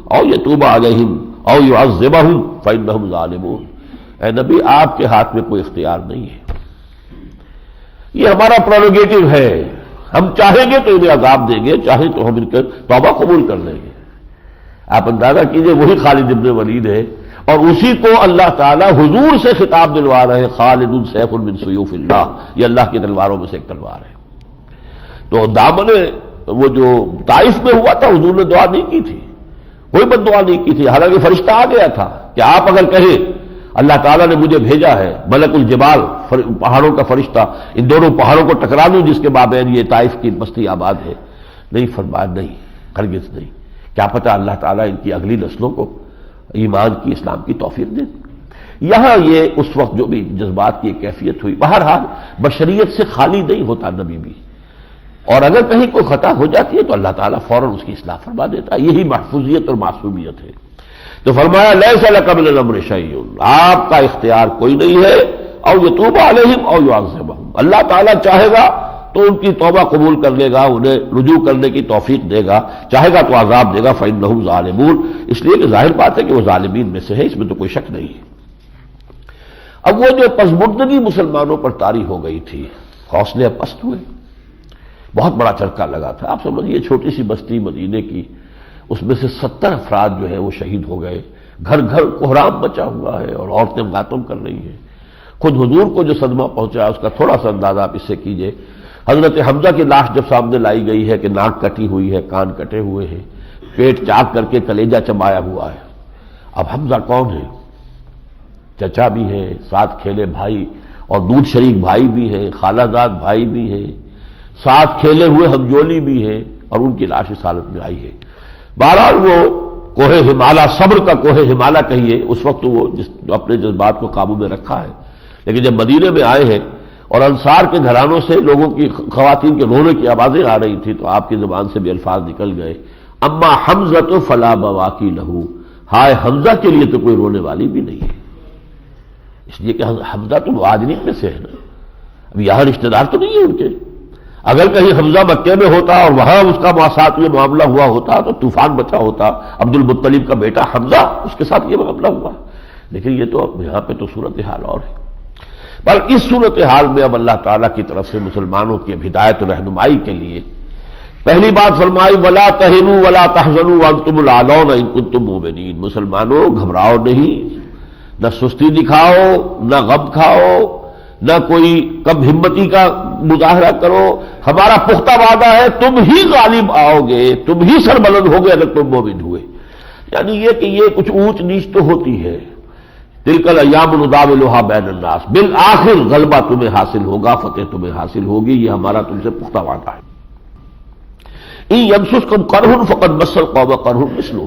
او یتوب علیہم او یعذبہم فانہم ظالمون، اے نبی آپ کے ہاتھ میں کوئی اختیار نہیں ہے، یہ ہمارا پروگیٹو ہے، ہم چاہیں گے تو انہیں عذاب دیں گے، چاہیں تو ہم ان کے توبہ قبول کر لیں گے۔ آپ اندازہ کیجئے وہی خالد ابن ولید ہے اور اسی کو اللہ تعالیٰ حضور سے خطاب دلوا رہے ہیں، خالد سیف من سیوف اللہ، یہ اللہ کی تلواروں میں سے ایک تلوار ہے۔ تو دامن وہ جو طائف میں ہوا تھا حضور نے دعا نہیں کی تھی، کوئی بد دعا نہیں کی تھی، حالانکہ فرشتہ آ گیا تھا کہ آپ اگر کہیں اللہ تعالیٰ نے مجھے بھیجا ہے ملک الجبال پہاڑوں کا فرشتہ ان دونوں پہاڑوں کو ٹکرا دوں جس کے مابین یہ طائف کی بستی آباد ہے، نہیں فرمایا نہیں، ہرگز نہیں، کیا پتہ اللہ تعالیٰ ان کی اگلی نسلوں کو ایمان کی اسلام کی توفیق دے۔ یہاں یہ اس وقت جو بھی جذبات کی ایک کیفیت ہوئی، بہرحال بشریت سے خالی نہیں ہوتا نبی بھی، اور اگر کہیں کوئی خطا ہو جاتی ہے تو اللہ تعالیٰ فوراً اس کی اصلاح فرما دیتا ہے، یہی محفوظیت اور معصومیت ہے۔ تو فرمایا لیس لک من الامر شیء، آپ کا اختیار کوئی نہیں ہے، او یتوب علیہم او یعذبہم، اللہ تعالیٰ چاہے گا تو ان کی توبہ قبول کر لے گا، انہیں رجوع کرنے کی توفیق دے گا، چاہے گا تو عذاب دے گا، فإنہم ظالمون، اس لیے کہ ظاہر بات ہے کہ وہ ظالمین میں سے ہے، اس میں تو کوئی شک نہیں ہے۔ اب وہ جو پسماندگی مسلمانوں پر طاری ہو گئی تھی، حوصلے پست ہوئے، بہت بڑا چرکا لگا تھا. آپ سمجھیے چھوٹی سی بستی مدینے کی، اس میں سے 70 افراد جو ہے وہ شہید ہو گئے. گھر گھر کوہرام مچا ہوا ہے اور عورتیں ماتم کر رہی ہیں. خود حضور کو جو صدمہ پہنچا اس کا تھوڑا سا اندازہ آپ اس سے کیجئے. حضرت حمزہ کی لاش جب سامنے لائی گئی ہے کہ ناک کٹی ہوئی ہے، کان کٹے ہوئے ہیں، پیٹ چاک کر کے کلیجہ چبایا ہوا ہے. اب حمزہ کون ہے؟ چچا بھی ہے، ساتھ کھیلے بھائی اور دودھ شریک بھائی بھی ہیں، خالہ زاد بھائی بھی ہیں، ساتھ کھیلے ہوئے ہمجولی بھی ہیں، اور ان کی لاش اس حالت میں آئی ہے. بہرحال وہ کوہ ہمالہ، صبر کا کوہ ہمالہ کہیے، اس وقت وہ اپنے جذبات کو قابو میں رکھا ہے. لیکن جب مدینے میں آئے ہیں اور انصار کے گھرانوں سے لوگوں کی، خواتین کے رونے کی آوازیں آ رہی تھی، تو آپ کی زبان سے بھی الفاظ نکل گئے، اما حمزہ تو فلا بواکی لہو، ہائے حمزہ کے لیے تو کوئی رونے والی بھی نہیں ہے. اس لیے کہ حمزہ تو مہاجرین میں سے ہے نا، اب یہاں رشتہ دار تو نہیں ہے ان کے. اگر کہیں حمزہ مکے میں ہوتا اور وہاں اس کا ساتھ یہ معاملہ ہوا ہوتا تو طوفان بچا ہوتا. عبد المطلب کا بیٹا حمزہ، اس کے ساتھ یہ معاملہ ہوا. لیکن یہ تو یہاں پہ تو صورتحال اور ہے. پر اس صورتحال میں اب اللہ تعالیٰ کی طرف سے مسلمانوں کی ہدایت و رہنمائی کے لیے پہلی بات فرمائی، وَلَا تَهِنُوا وَلَا تَحْزَنُوا وَأَنْتُمُ الْأَعْلَوْنَ إِن كُنتُم مُؤْمِنِينَ. مسلمانوں گھبراؤ نہیں، نہ سستی دکھاؤ، نہ غم کھاؤ، نہ کوئی کم ہمتی کا مظاہرہ کرو. ہمارا پختہ وعدہ ہے تم ہی غالب آؤ گے، تم ہی سربلند ہوگے اگر تم مومن ہوئے. یعنی یہ کہ یہ کچھ اونچ نیچ تو ہوتی ہے. تلک الایام نداولها بین الناس، بالآخر غلبہ تمہیں حاصل ہوگا، فتح تمہیں حاصل ہوگی. یہ ہمارا تم سے پختہ وعدہ ہے. ان یمسسکم قرح فقد مس القوم قرح مثلہ.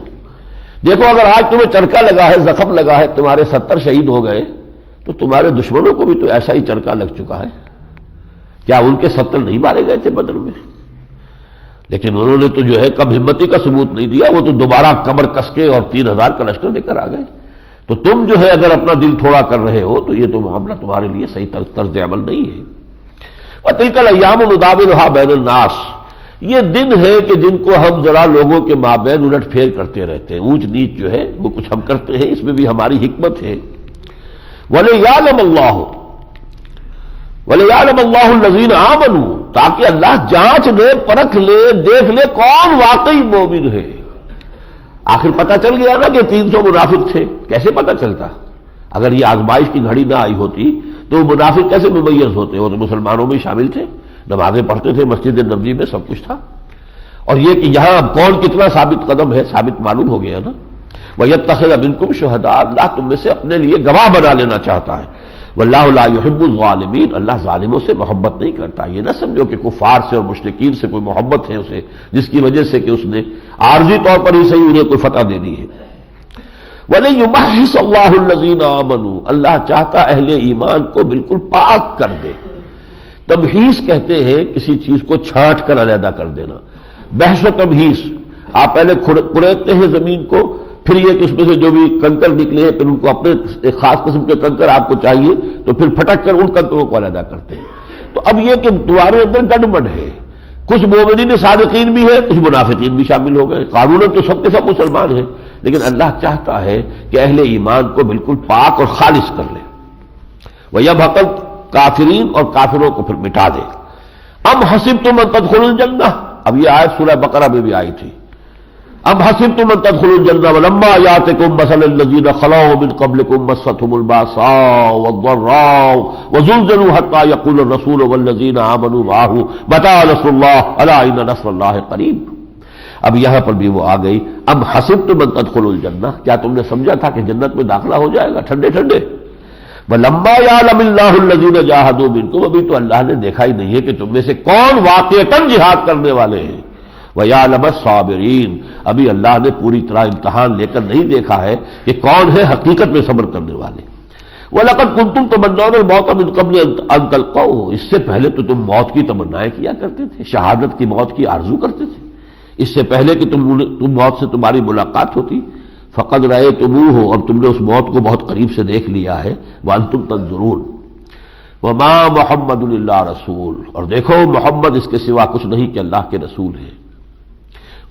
دیکھو اگر آج تمہیں چرکا لگا ہے، زخم لگا ہے، تمہارے 70 شہید ہو گئے، تو تمہارے دشمنوں کو بھی تو ایسا ہی چرکا لگ چکا ہے. کیا ان کے 70 نہیں مارے گئے تھے بدر میں؟ لیکن انہوں نے تو جو ہے کم ہمتی کا ثبوت نہیں دیا، وہ تو دوبارہ کمر کس کے اور 3000 کا لشکر لے کر آ گئے. تو تم جو ہے اگر اپنا دل تھوڑا کر رہے ہو تو یہ تو معاملہ تمہارے لیے صحیح طرز عمل نہیں ہے. وَتِلْكَ الْأَيَّامُ نُدَاوِلُهَا بَيْنَ النَّاسِ. یہ دن ہے کہ جن کو ہم ذرا لوگوں کے مابین الٹ پھیر کرتے رہتے ہیں. اونچ نیچ جو ہے وہ کچھ ہم کرتے ہیں، اس میں بھی ہماری حکمت ہے. وَلِيَعْلَمَ اللَّهُ الَّذِينَ آمَنُوا، تاکہ اللہ جانچ لے، پرکھ لے، دیکھ لے کون واقعی مومن ہے. آخر پتہ چل گیا نا کہ 300 منافق تھے. کیسے پتہ چلتا؟ اگر یہ آزمائش کی گھڑی نہ آئی ہوتی تو منافق کیسے ممیز ہوتے؟ وہ تو مسلمانوں میں شامل تھے، نمازیں پڑھتے تھے، مسجد نبوی میں سب کچھ تھا. اور یہ کہ یہاں اب کون کتنا ثابت قدم ہے، ثابت معلوم ہو گیا نا. وَيَتَّخِذَ مِنكُمْ شُهَدَاءَ، اللہ تم میں سے اپنے لیے گواہ بنا لینا چاہتا ہے. وَاللَّهُ لَا يُحِبُّ الظَّالِمِينَ، اللہ ظالموں سے محبت نہیں کرتا. یہ نہ سمجھو کہ کفار سے اور مشرکین سے کوئی محبت ہے اسے، جس کی وجہ سے کہ اس نے عارضی طور پر ہی صحیح انہیں کوئی فتح دے دی ہے. وَلِيُمَحِّصَ اللَّهُ الَّذِينَ آمَنُوا، اللہ چاہتا اہل ایمان کو بالکل پاک کر دے. تمحیص کہتے ہیں کسی چیز کو چھانٹ کر علیحدہ کر دینا. بحث و تمحیص، آپ پہلے کریدتے ہیں زمین کو، پھر یہ کہ اس میں سے جو بھی کنکر نکلے ہیں پھر ان کو اپنے ایک خاص قسم کے کنکر آپ کو چاہیے تو پھر پھٹک کر ان کنکروں کو علیحدہ کرتے ہیں. تو اب یہ کہ تمہارے اندر گڑبڑ ہے، کچھ مومنین صادقین بھی ہے، کچھ منافقین بھی شامل ہو گئے. قانون تو سب کے سب مسلمان ہیں، لیکن اللہ چاہتا ہے کہ اہل ایمان کو بالکل پاک اور خالص کر لے. وَيَمْحَقَ الْكَافِرِينَ، اور کافروں کو پھر مٹا دے. ام حسبتم ان تدخلوا الجنہ، اب یہ آیت سورہ بقرہ میں بھی آئی تھی. ام حسبتم ان تدخلوا الجنہ ولما یاتکم مثل الذین خلوا من قبلکم مستهم الباساء والضراء وزلزلوا حتى يقول الرسول والذین آمنوا معه متى نصر اللہ الا ان نصر اللہ قریب. اب یہاں پر بھی وہ آ گئی، ام حسبتم ان تدخلوا الجنہ، کیا تم نے سمجھا تھا کہ جنت میں داخلہ ہو جائے گا ٹھنڈے ٹھنڈے؟ وَلَمَّا يَعْلَمِ اللَّهُ الَّذِينَ جَاهَدُوا مِنكُمْ، ابھی تو اللہ نے دیکھا ہی نہیں ہے کہ تم میں سے کون واقعتاً جہاد کرنے والے ہیں. وَيَعْلَمَ الصَّابِرِينَ، ابھی اللہ نے پوری طرح امتحان لے کر نہیں دیکھا ہے کہ کون ہے حقیقت میں صبر کرنے والے. وَلَقَدْ كُنْتُمْ تَمَنَّوْنَ الْمَوْتَ مِنْ قَبْلِ أَنْ تَلْقَوْهُ، اس سے پہلے تو تم موت کی تمنائیں کیا کرتے تھے، شہادت کی موت کی آرزو کرتے تھے، اس سے پہلے کہ تم موت سے تمہاری ملاقات ہوتی. فقد رأیتموہ، اور تم نے اس موت کو بہت قریب سے دیکھ لیا ہے. وانتم تنظرون. وما محمد الا رسول، اور دیکھو محمد اس کے سوا کچھ نہیں کہ اللہ کے رسول ہیں.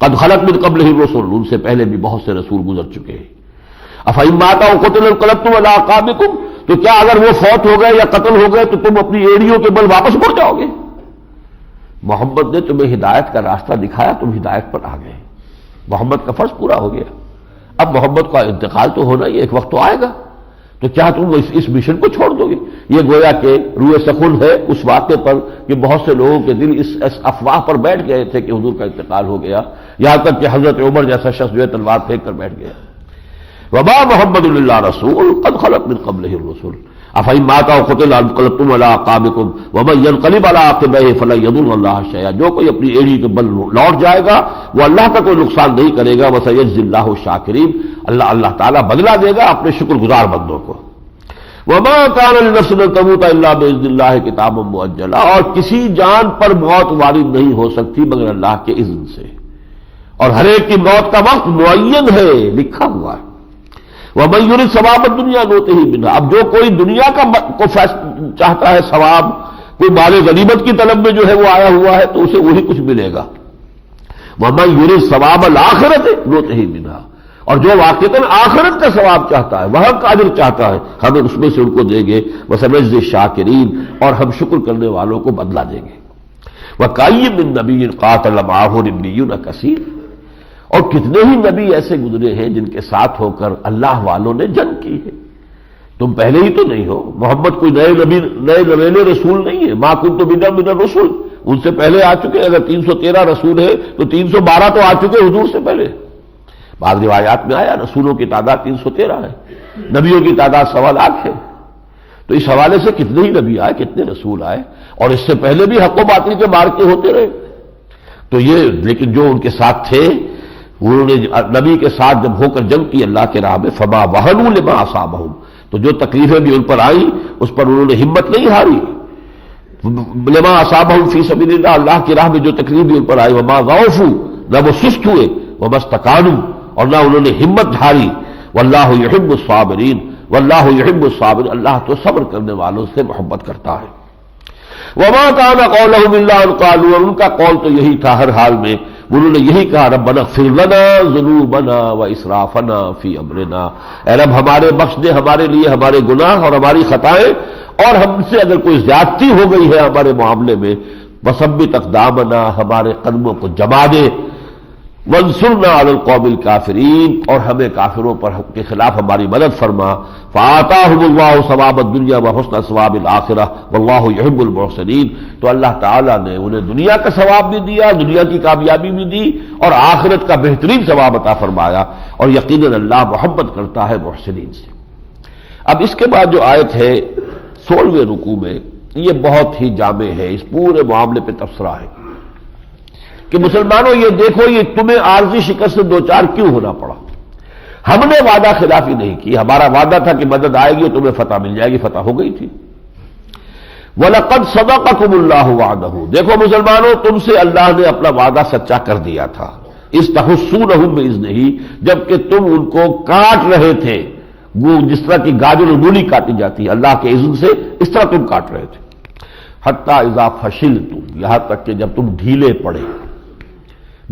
قد خلت من قبلہ الرسل، ان سے پہلے بھی بہت سے رسول گزر چکے ہیں. افإن مات أو قتل انقلبتم على أعقابكم، تو کیا اگر وہ فوت ہو گئے یا قتل ہو گئے تو تم اپنی ایڑیوں کے بل واپس مڑ جاؤ گے؟ محمد نے تمہیں ہدایت کا راستہ دکھایا، تم ہدایت پر آ گئے، محمد کا فرض پورا ہو گیا۔ اب محمد کا انتقال تو ہونا ہی، ایک وقت تو آئے گا، تو کیا تم اس مشن کو چھوڑ دو گے؟ یہ گویا کہ روح سخن ہے اس واقعے پر کہ بہت سے لوگوں کے دل اس افواہ پر بیٹھ گئے تھے کہ حضور کا انتقال ہو گیا، یہاں تک کہ حضرت عمر جیسا شخص جو ہے تلوار پھینک کر بیٹھ گیا۔ وما محمد الا رسول قد خلت من قبلہ الرسل افإن مات أو قتل انقلبتم على أعقابكم ومن ينقلب على عقبيه فلن يضر الله شيئا، جو کوئی اپنی ایڑی کے بل لوٹ جائے گا وہ اللہ کا کوئی نقصان نہیں کرے گا، وسيجزي الله الشاكرين، اللہ تعالیٰ بدلہ دے گا اپنے شکر گزار بندوں کو۔ وما كان لنفس ان تموت الا باذن الله كتابا مؤجلا، اور کسی جان پر موت وارد نہیں ہو سکتی مگر اللہ کے اذن سے، اور ہر ایک کی موت کا وقت معین ہے، لکھا ہوا ہے۔ وَمَن يُرِدْ ثَوَابَ الدُّنْيَا نُؤْتِهِ مِنْهَا، اب جو کوئی دنیا کو چاہتا ہے ثواب، کوئی مال غنیمت کی طلب میں جو ہے وہ آیا ہوا ہے تو اسے وہی کچھ ملے گا۔ وَمَن يُرِدْ ثَوَابَ الْآخِرَةِ نُؤْتِهِ مِنْهَا، اور جو واقعتاً آخرت کا ثواب چاہتا ہے، وہاں کا اجر چاہتا ہے، ہم اس میں سے ان کو دیں گے، وَسَنَجْزِي الشَّاكِرِينَ، اور ہم شکر کرنے والوں کو بدلہ دیں گے۔ وَكَأَيٍّ مِّن نَّبِيٍّ قَاتَلَ مَعَهُ رِبِّيُّونَ كَثِيرٌ، اور کتنے ہی نبی ایسے گزرے ہیں جن کے ساتھ ہو کر اللہ والوں نے جنگ کی ہے۔ تم پہلے ہی تو نہیں ہو، محمد کوئی نئے نبی نئے نویلے رسول نہیں ہے، ما کنت بدعا من الرسل، ان سے پہلے آ چکے، اگر 313 رسول ہے تو 312 تو آ چکے حضور سے پہلے۔ بعض روایات میں آیا رسولوں کی تعداد 313 ہے، نبیوں کی تعداد 1.25 لاکھ ہے، تو اس حوالے سے کتنے ہی نبی آئے، کتنے رسول آئے، اور اس سے پہلے بھی حق و باطل کے مارکے ہوتے رہے۔ تو یہ لیکن جو ان کے ساتھ تھے، انہوں نے نبی کے ساتھ جب ہو کر جنگ کی اللہ کے راہ میں، فما وہنوا لما اصابہم، تو جو تکلیفیں بھی ان پر آئیں اس پر انہوں نے ہمت نہیں ہاری۔ لما اصابہم فی سبیل اللہ، اللہ کی راہ میں جو تکلیف بھی ان پر آئی، وما ضعفوا، نہ وہ سست ہوئے، وما استکانوا، اور نہ انہوں نے ہمت ہاری۔ واللہ یحب الصابرین، واللہ یحب الصابرین، اللہ تو صبر کرنے والوں سے محبت کرتا ہے۔ وما كان قولهم الا ان قالوا، اور ان کا قول تو یہی تھا ہر حال میں، انہوں نے یہی کہا ربنا اغفر لنا ذنوبنا واسرافنا فی امرنا، اے رب ہمارے بخش دے ہمارے لیے ہمارے گناہ اور ہماری خطائیں، اور ہم سے اگر کوئی زیادتی ہو گئی ہے ہمارے معاملے میں، وثبت اقدامنا، ہمارے قدموں کو جما دے، وانصرنا علی القوم الکافرین، اور ہمیں کافروں پر کے خلاف ہماری مدد فرما۔ فآتاہم اللہ ثواب الدنیا وحسن ثواب الآخرہ واللہ یحب المحسنین، تو اللہ تعالیٰ نے انہیں دنیا کا ثواب بھی دیا، دنیا کی کامیابی بھی دی، اور آخرت کا بہترین ثواب عطا فرمایا، اور یقیناً اللہ محبت کرتا ہے محسنین سے۔ اب اس کے بعد جو آیت ہے 16ویں رکوع میں، یہ بہت ہی جامع ہے، اس پورے معاملے پہ تبصرہ ہے کہ مسلمانوں یہ دیکھو یہ تمہیں عارضی شکست سے دوچار کیوں ہونا پڑا، ہم نے وعدہ خلافی نہیں کی، ہمارا وعدہ تھا کہ مدد آئے گی تمہیں فتح مل جائے گی، فتح ہو گئی تھی۔ وَلَقَدْ صَدَقَكُمُ اللَّهُ وَعْدَهُ، دیکھو مسلمانوں تم سے اللہ نے اپنا وعدہ سچا کر دیا تھا، اِذْ تَحُسُّونَهُم بِإِذْنِهِ، جبکہ تم ان کو کاٹ رہے تھے، وہ جس طرح کی گاجر اور مولی کاٹی جاتی ہے اللہ کے اذن سے، اس طرح تم کاٹ رہے تھے۔ حَتَّى إِذَا فَشِلْتُمْ، یہاں تک کہ جب تم ڈھیلے پڑے،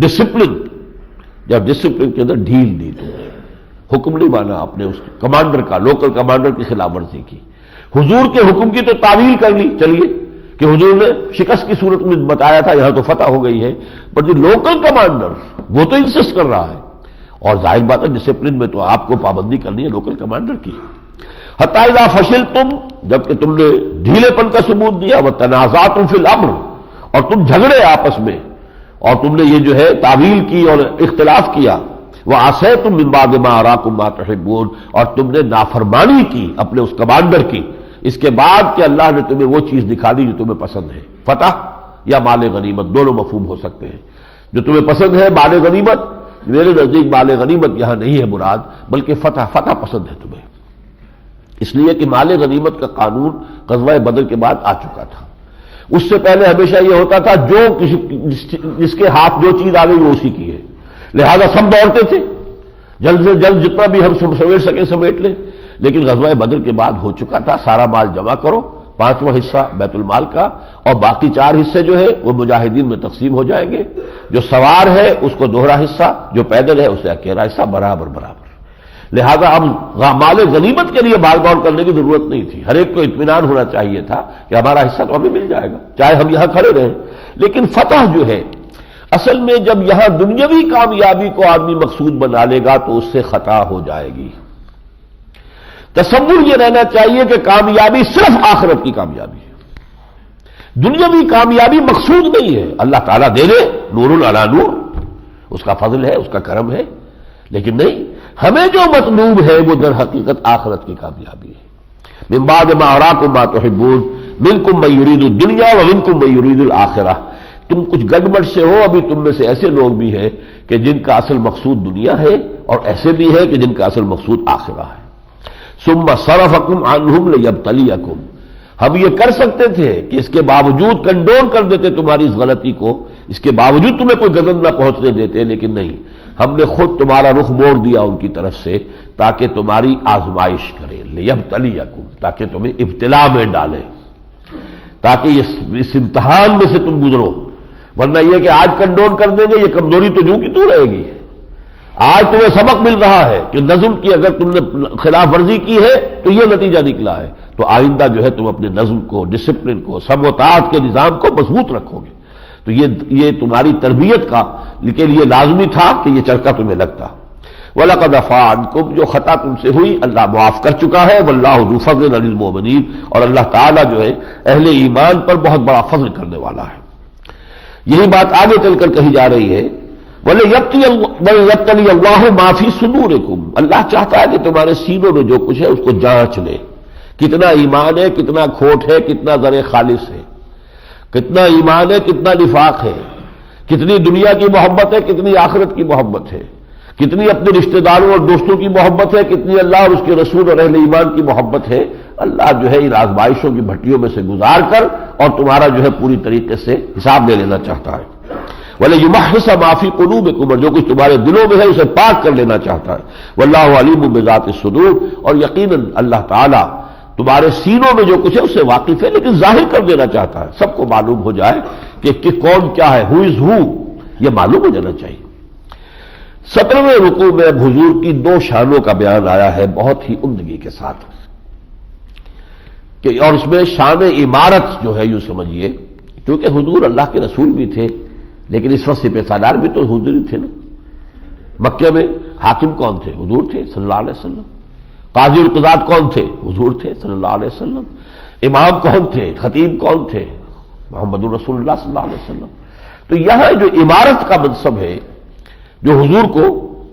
ڈسپلن، جب ڈسپلن کے اندر ڈھیل دی تم نے، حکم نہیں مانا اپنے اس کمانڈر کا، لوکل کمانڈر کی خلاف ورزی کی، حضور کے حکم کی تو تعویل کر لی، چلیے کہ حضور نے شکست کی صورت میں بتایا تھا یہاں تو فتح ہو گئی ہے، پر جو لوکل کمانڈر وہ تو انسسٹ کر رہا ہے، اور ظاہر بات ہے ڈسپلن میں تو آپ کو پابندی کرنی ہے لوکل کمانڈر کی۔ حتی اذا فشلتم، جبکہ تم نے ڈھیلے پن کا ثبوت دیا، وتنازعتم فی الامر، اور تم جھگڑے آپس میں، اور تم نے یہ جو ہے تعویل کی اور اختلاف کیا، وَعَصَيْتُم مِّن بَعْدِ مَا أَرَاكُم مَّا تُحِبُّونَ، اور تم نے نافرمانی کی اپنے اس کمانڈر کی، اس کے بعد کہ اللہ نے تمہیں وہ چیز دکھا دی جو تمہیں پسند ہے، فتح یا مال غنیمت، دونوں مفہوم ہو سکتے ہیں۔ جو تمہیں پسند ہے مال غنیمت، میرے نزدیک مال غنیمت یہاں نہیں ہے مراد، بلکہ فتح پسند ہے تمہیں، اس لیے کہ مال غنیمت کا قانون غزوہ بدر کے بعد آ چکا تھا۔ اس سے پہلے ہمیشہ یہ ہوتا تھا جو جس کے ہاتھ جو چیز آ گئی وہ اسی کی ہے، لہذا سب دوڑتے تھے جلد سے جلد جتنا بھی ہم سمیٹ سکیں سمیٹ لیں، لیکن غزوہ بدر کے بعد ہو چکا تھا سارا مال جمع کرو، 5واں حصہ بیت المال کا، اور باقی 4 حصے جو ہے وہ مجاہدین میں تقسیم ہو جائیں گے، جو سوار ہے اس کو دوہرا حصہ، جو پیدل ہے اسے اکیلا حصہ، برابر برابر۔ لہذا اب مال غنیمت کے لیے بھاگ دوڑ کرنے کی ضرورت نہیں تھی. ہر ایک کو اطمینان ہونا چاہیے تھا کہ ہمارا حصہ تو ہمیں مل جائے گا چاہے ہم یہاں کھڑے رہیں. لیکن فتح جو ہے اصل میں جب یہاں دنیاوی کامیابی کو آدمی مقصود بنا لے گا تو اس سے خطا ہو جائے گی. تصور یہ رہنا چاہیے کہ کامیابی صرف آخرت کی کامیابی ہے. دنیاوی کامیابی مقصود نہیں ہے. اللہ تعالیٰ دے دے نور علی نور، اس کا فضل ہے، اس کا کرم ہے، لیکن نہیں، ہمیں جو مطلوب ہے وہ در حقیقت آخرت کی کامیابی ہے. من بعد ما اراکم ما تحبون منکم من یرید الدنیا ومنکم من یرید الآخرہ. تم کچھ گڑبڑ سے ہو، ابھی تم میں سے ایسے لوگ بھی ہیں کہ جن کا اصل مقصود دنیا ہے، اور ایسے بھی ہے کہ جن کا اصل مقصود آخرہ ہے. ثم صرفکم عنہم لیبتلیکم. ہم یہ کر سکتے تھے کہ اس کے باوجود کنڈول کر دیتے تمہاری اس غلطی کو، اس کے باوجود تمہیں کوئی غضب نہ پہنچنے دیتے، لیکن نہیں، ہم نے خود تمہارا رخ موڑ دیا ان کی طرف سے تاکہ تمہاری آزمائش کرے. لیبتلیکم، تاکہ تمہیں ابتلا میں ڈالے، تاکہ اس امتحان میں سے تم گزرو. ورنہ یہ کہ آج کنڈول کر دیں گے، یہ کمزوری تو جو کی تو رہے گی. آج تمہیں سبق مل رہا ہے کہ نظم کی اگر تم نے خلاف ورزی کی ہے تو یہ نتیجہ نکلا ہے، تو آئندہ جو ہے تم اپنے نظم کو، ڈسپلن کو، سم و طاعت کے نظام کو مضبوط رکھو گے. تو یہ تمہاری تربیت کا کے لیے لازمی تھا کہ یہ چرکا تمہیں لگتا. وَلَقَدْ عَفَا عَنْكُمْ، جو خطا تم سے ہوئی اللہ معاف کر چکا ہے. وَاللَّهُ ذُو فَضْلٍ عَلَى الْمُؤْمِنِينَ، اور اللہ تعالیٰ جو ہے اہل ایمان پر بہت بڑا فضل کرنے والا ہے. یہی بات آگے چل کر کہی جا رہی ہے. وَلِيَبْتَلِيَ اللَّهُ مَا فِي صُدُورِكُمْ، اللہ چاہتا ہے کہ تمہارے سینوں میں جو کچھ ہے اس کو جانچ لے. کتنا ایمان ہے، کتنا کھوٹ ہے، کتنا زر خالص ہے، کتنا ایمان ہے، کتنا نفاق ہے، کتنی دنیا کی محبت ہے، کتنی آخرت کی محبت ہے، کتنی اپنے رشتہ داروں اور دوستوں کی محبت ہے، کتنی اللہ اور اس کے رسول اور اہل ایمان کی محبت ہے. اللہ جو ہے ان آزمائشوں کی بھٹیوں میں سے گزار کر اور تمہارا جو ہے پوری طریقے سے حساب لے لینا چاہتا ہے. وَلِيُمَحِّصَ مَا فِي قُلُوبِكُمْ، اور جو کچھ تمہارے دلوں میں ہے اسے پاک کر لینا چاہتا ہے. وَاللَّهُ عَلِيمٌ بِذَاتِ الصُّدُورِ، اور یقیناً اللہ تعالیٰ تمہارے سینوں میں جو کچھ ہے اس سے واقف ہے، لیکن ظاہر کر دینا چاہتا ہے، سب کو معلوم ہو جائے کہ کون کیا ہے، ہو از ہو، یہ معلوم ہو جانا چاہیے. 17ویں رکوع میں اب حضور کی دو شانوں کا بیان آیا ہے بہت ہی عمدگی کے ساتھ، کہ اور اس میں شان عمارت جو ہے یوں سمجھیے، کیونکہ حضور اللہ کے رسول بھی تھے، لیکن اس وقت سپہ سالار بھی تو حضور ہی تھے نا. مکے میں حاکم کون تھے؟ حضور تھے صلی اللہ علیہ وسلم. قاضی القضات کون تھے؟ حضور تھے صلی اللہ علیہ وسلم. امام کون تھے؟ خطیب کون تھے؟ محمد رسول اللہ صلی اللہ علیہ وسلم. تو یہاں جو عمارت کا منصب ہے جو حضور کو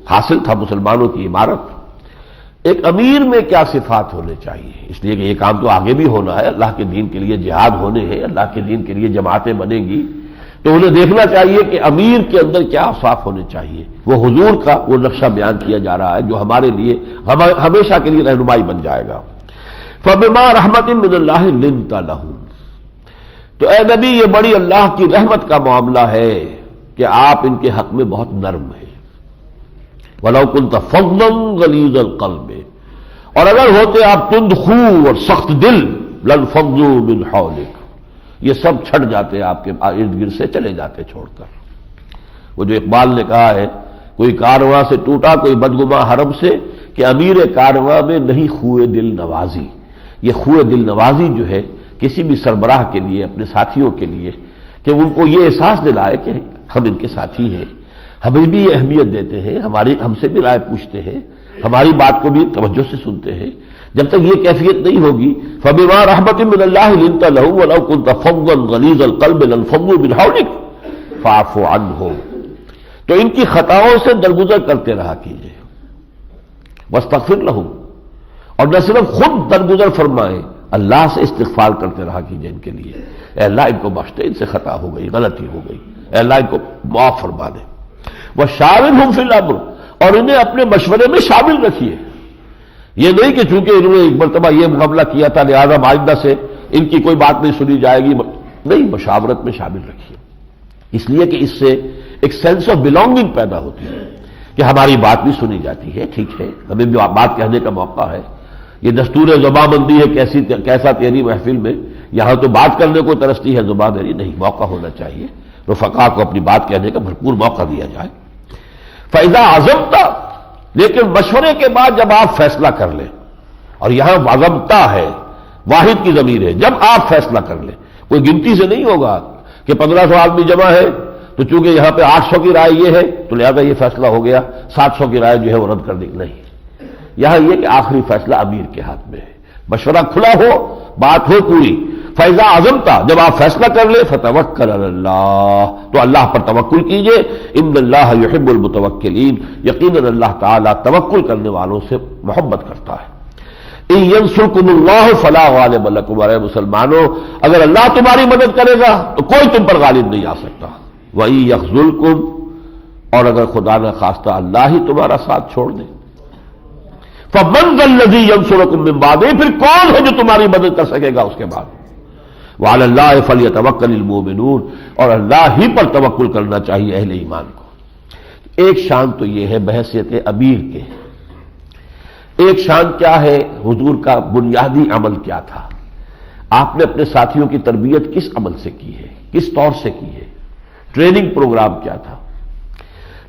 حاصل تھا، مسلمانوں کی عمارت، ایک امیر میں کیا صفات ہونے چاہیے؟ اس لیے کہ یہ کام تو آگے بھی ہونا ہے، اللہ کے دین کے لیے جہاد ہونے ہیں، اللہ کے دین کے لیے جماعتیں بنیں گی، تو انہیں دیکھنا چاہیے کہ امیر کے اندر کیا اوصاف ہونے چاہیے. وہ حضور کا وہ نقشہ بیان کیا جا رہا ہے جو ہمارے لیے ہمیشہ کے لیے رہنمائی بن جائے گا. فَبِمَا رَحْمَةٍ مِّنَ اللَّهِ لِنتَ لَهُمْ، تو اے نبی یہ بڑی اللہ کی رحمت کا معاملہ ہے کہ آپ ان کے حق میں بہت نرم ہیں. وَلَوْ كُنْتَ فَظًّا غَلِيظَ الْقَلْبِ، اور اگر ہوتے آپ تند خو اور سخت دل، لَانفَضُّوا مِنْ حَوْلِكَ، یہ سب چھٹ جاتے آپ کے ارد گرد سے چلے جاتے چھوڑ کر. وہ جو اقبال نے کہا ہے، کوئی کارواں سے ٹوٹا کوئی بدگماں حرم سے، کہ امیر کارواں میں نہیں خوئے دل نوازی. یہ خوئے دل نوازی جو ہے کسی بھی سربراہ کے لیے، اپنے ساتھیوں کے لیے، کہ ان کو یہ احساس دلائے کہ ہم ان کے ساتھی ہیں، ہمیں بھی یہ اہمیت دیتے ہیں، ہم سے بھی رائے پوچھتے ہیں، ہماری بات کو بھی توجہ سے سنتے ہیں. جب تک یہ کیفیت نہیں ہوگی، فَبِمَا رَحْمَةٍ مِّنَ اللَّهِ لِنتَ لَهُمْ وَلَوْ كُنْتَ فَظًّا غَلِيظَ الْقَلْبِ لَانفَضُّوا مِنْ حَوْلِكَ فَاعْفُ عَنْهُمْ، تو ان کی خطاؤں سے درگزر کرتے رہا کیجیے. وَاسْتَغْفِرْ لَهُمْ، اور نہ صرف خود درگزر فرمائیں، اللہ سے استغفار کرتے رہا کیجیے ان کے لیے. اے اللہ ان کو بخش دے، ان سے خطا ہو گئی، غلطی ہو گئی، اے اللہ ان کو معاف فرما دے. وَشَاوِرْهُمْ فِي الْأَمْرِ، اور انہیں اپنے مشورے میں شامل رکھیے. یہ نہیں کہ چونکہ انہوں نے ایک مرتبہ یہ معاملہ کیا تھا لہذا آئندہ سے ان کی کوئی بات نہیں سنی جائے گی، نہیں، مشاورت میں شامل رکھیے. اس لیے کہ اس سے ایک سینس آف بلانگنگ پیدا ہوتی ہے کہ ہماری بات بھی سنی جاتی ہے، ٹھیک ہے، ہمیں بھی بات کہنے کا موقع ہے. یہ دستور زباں بندی ہے کیسا تیری محفل میں، یہاں تو بات کرنے کو ترستی ہے زباں میری، نہیں، موقع ہونا چاہیے، رفقا کو اپنی بات کہنے کا بھرپور موقع دیا جائے. فَإِذَا عَزَمْتَ، لیکن مشورے کے بعد جب آپ فیصلہ کر لیں، اور یہاں عظمتا ہے، واحد کی ضمیر ہے، جب آپ فیصلہ کر لیں، کوئی گنتی سے نہیں ہوگا کہ 1500 آدمی جمع ہے تو چونکہ یہاں پہ 800 کی رائے یہ ہے تو لہذا یہ فیصلہ ہو گیا، 700 کی رائے جو ہے وہ رد کر دی، نہیں۔ یہاں یہ کہ آخری فیصلہ امیر کے ہاتھ میں ہے، مشورہ کھلا ہو، بات ہو پوری۔ فیضا عزمتا، جب آپ فیصلہ کر لیں، فتوکل علی اللہ، تو اللہ پر توکل کیجئے، ان اللہ یحب المتوکلین، یقیناً اللہ تعالیٰ توکل کرنے والوں سے محبت کرتا ہے۔ ان ینصرکم اللہ فلا غالب لکم، اے مسلمانوں اگر اللہ تمہاری مدد کرے گا تو کوئی تم پر غالب نہیں آ سکتا۔ وَإِن یخذلکم، اور اگر خدا نہ خواستہ اللہ ہی تمہارا ساتھ چھوڑ دے، فَمَنْ ذَا الَّذِي يَنصُرُكُم مِّن بَعْدِهِ، پھر کون ہے جو تمہاری مدد کر سکے گا اس کے بعد۔ وَعَلَى اللَّهِ فَلْيَتَوَكَّلِ الْمُؤْمِنُونَ، اور اللہ ہی پر توکل کرنا چاہیے اہل ایمان کو۔ ایک شان تو یہ ہے بحیثیت امیر کے، ایک شان کیا ہے، حضور کا بنیادی عمل کیا تھا، آپ نے اپنے ساتھیوں کی تربیت کس عمل سے کی ہے، کس طور سے کی ہے، ٹریننگ پروگرام کیا تھا۔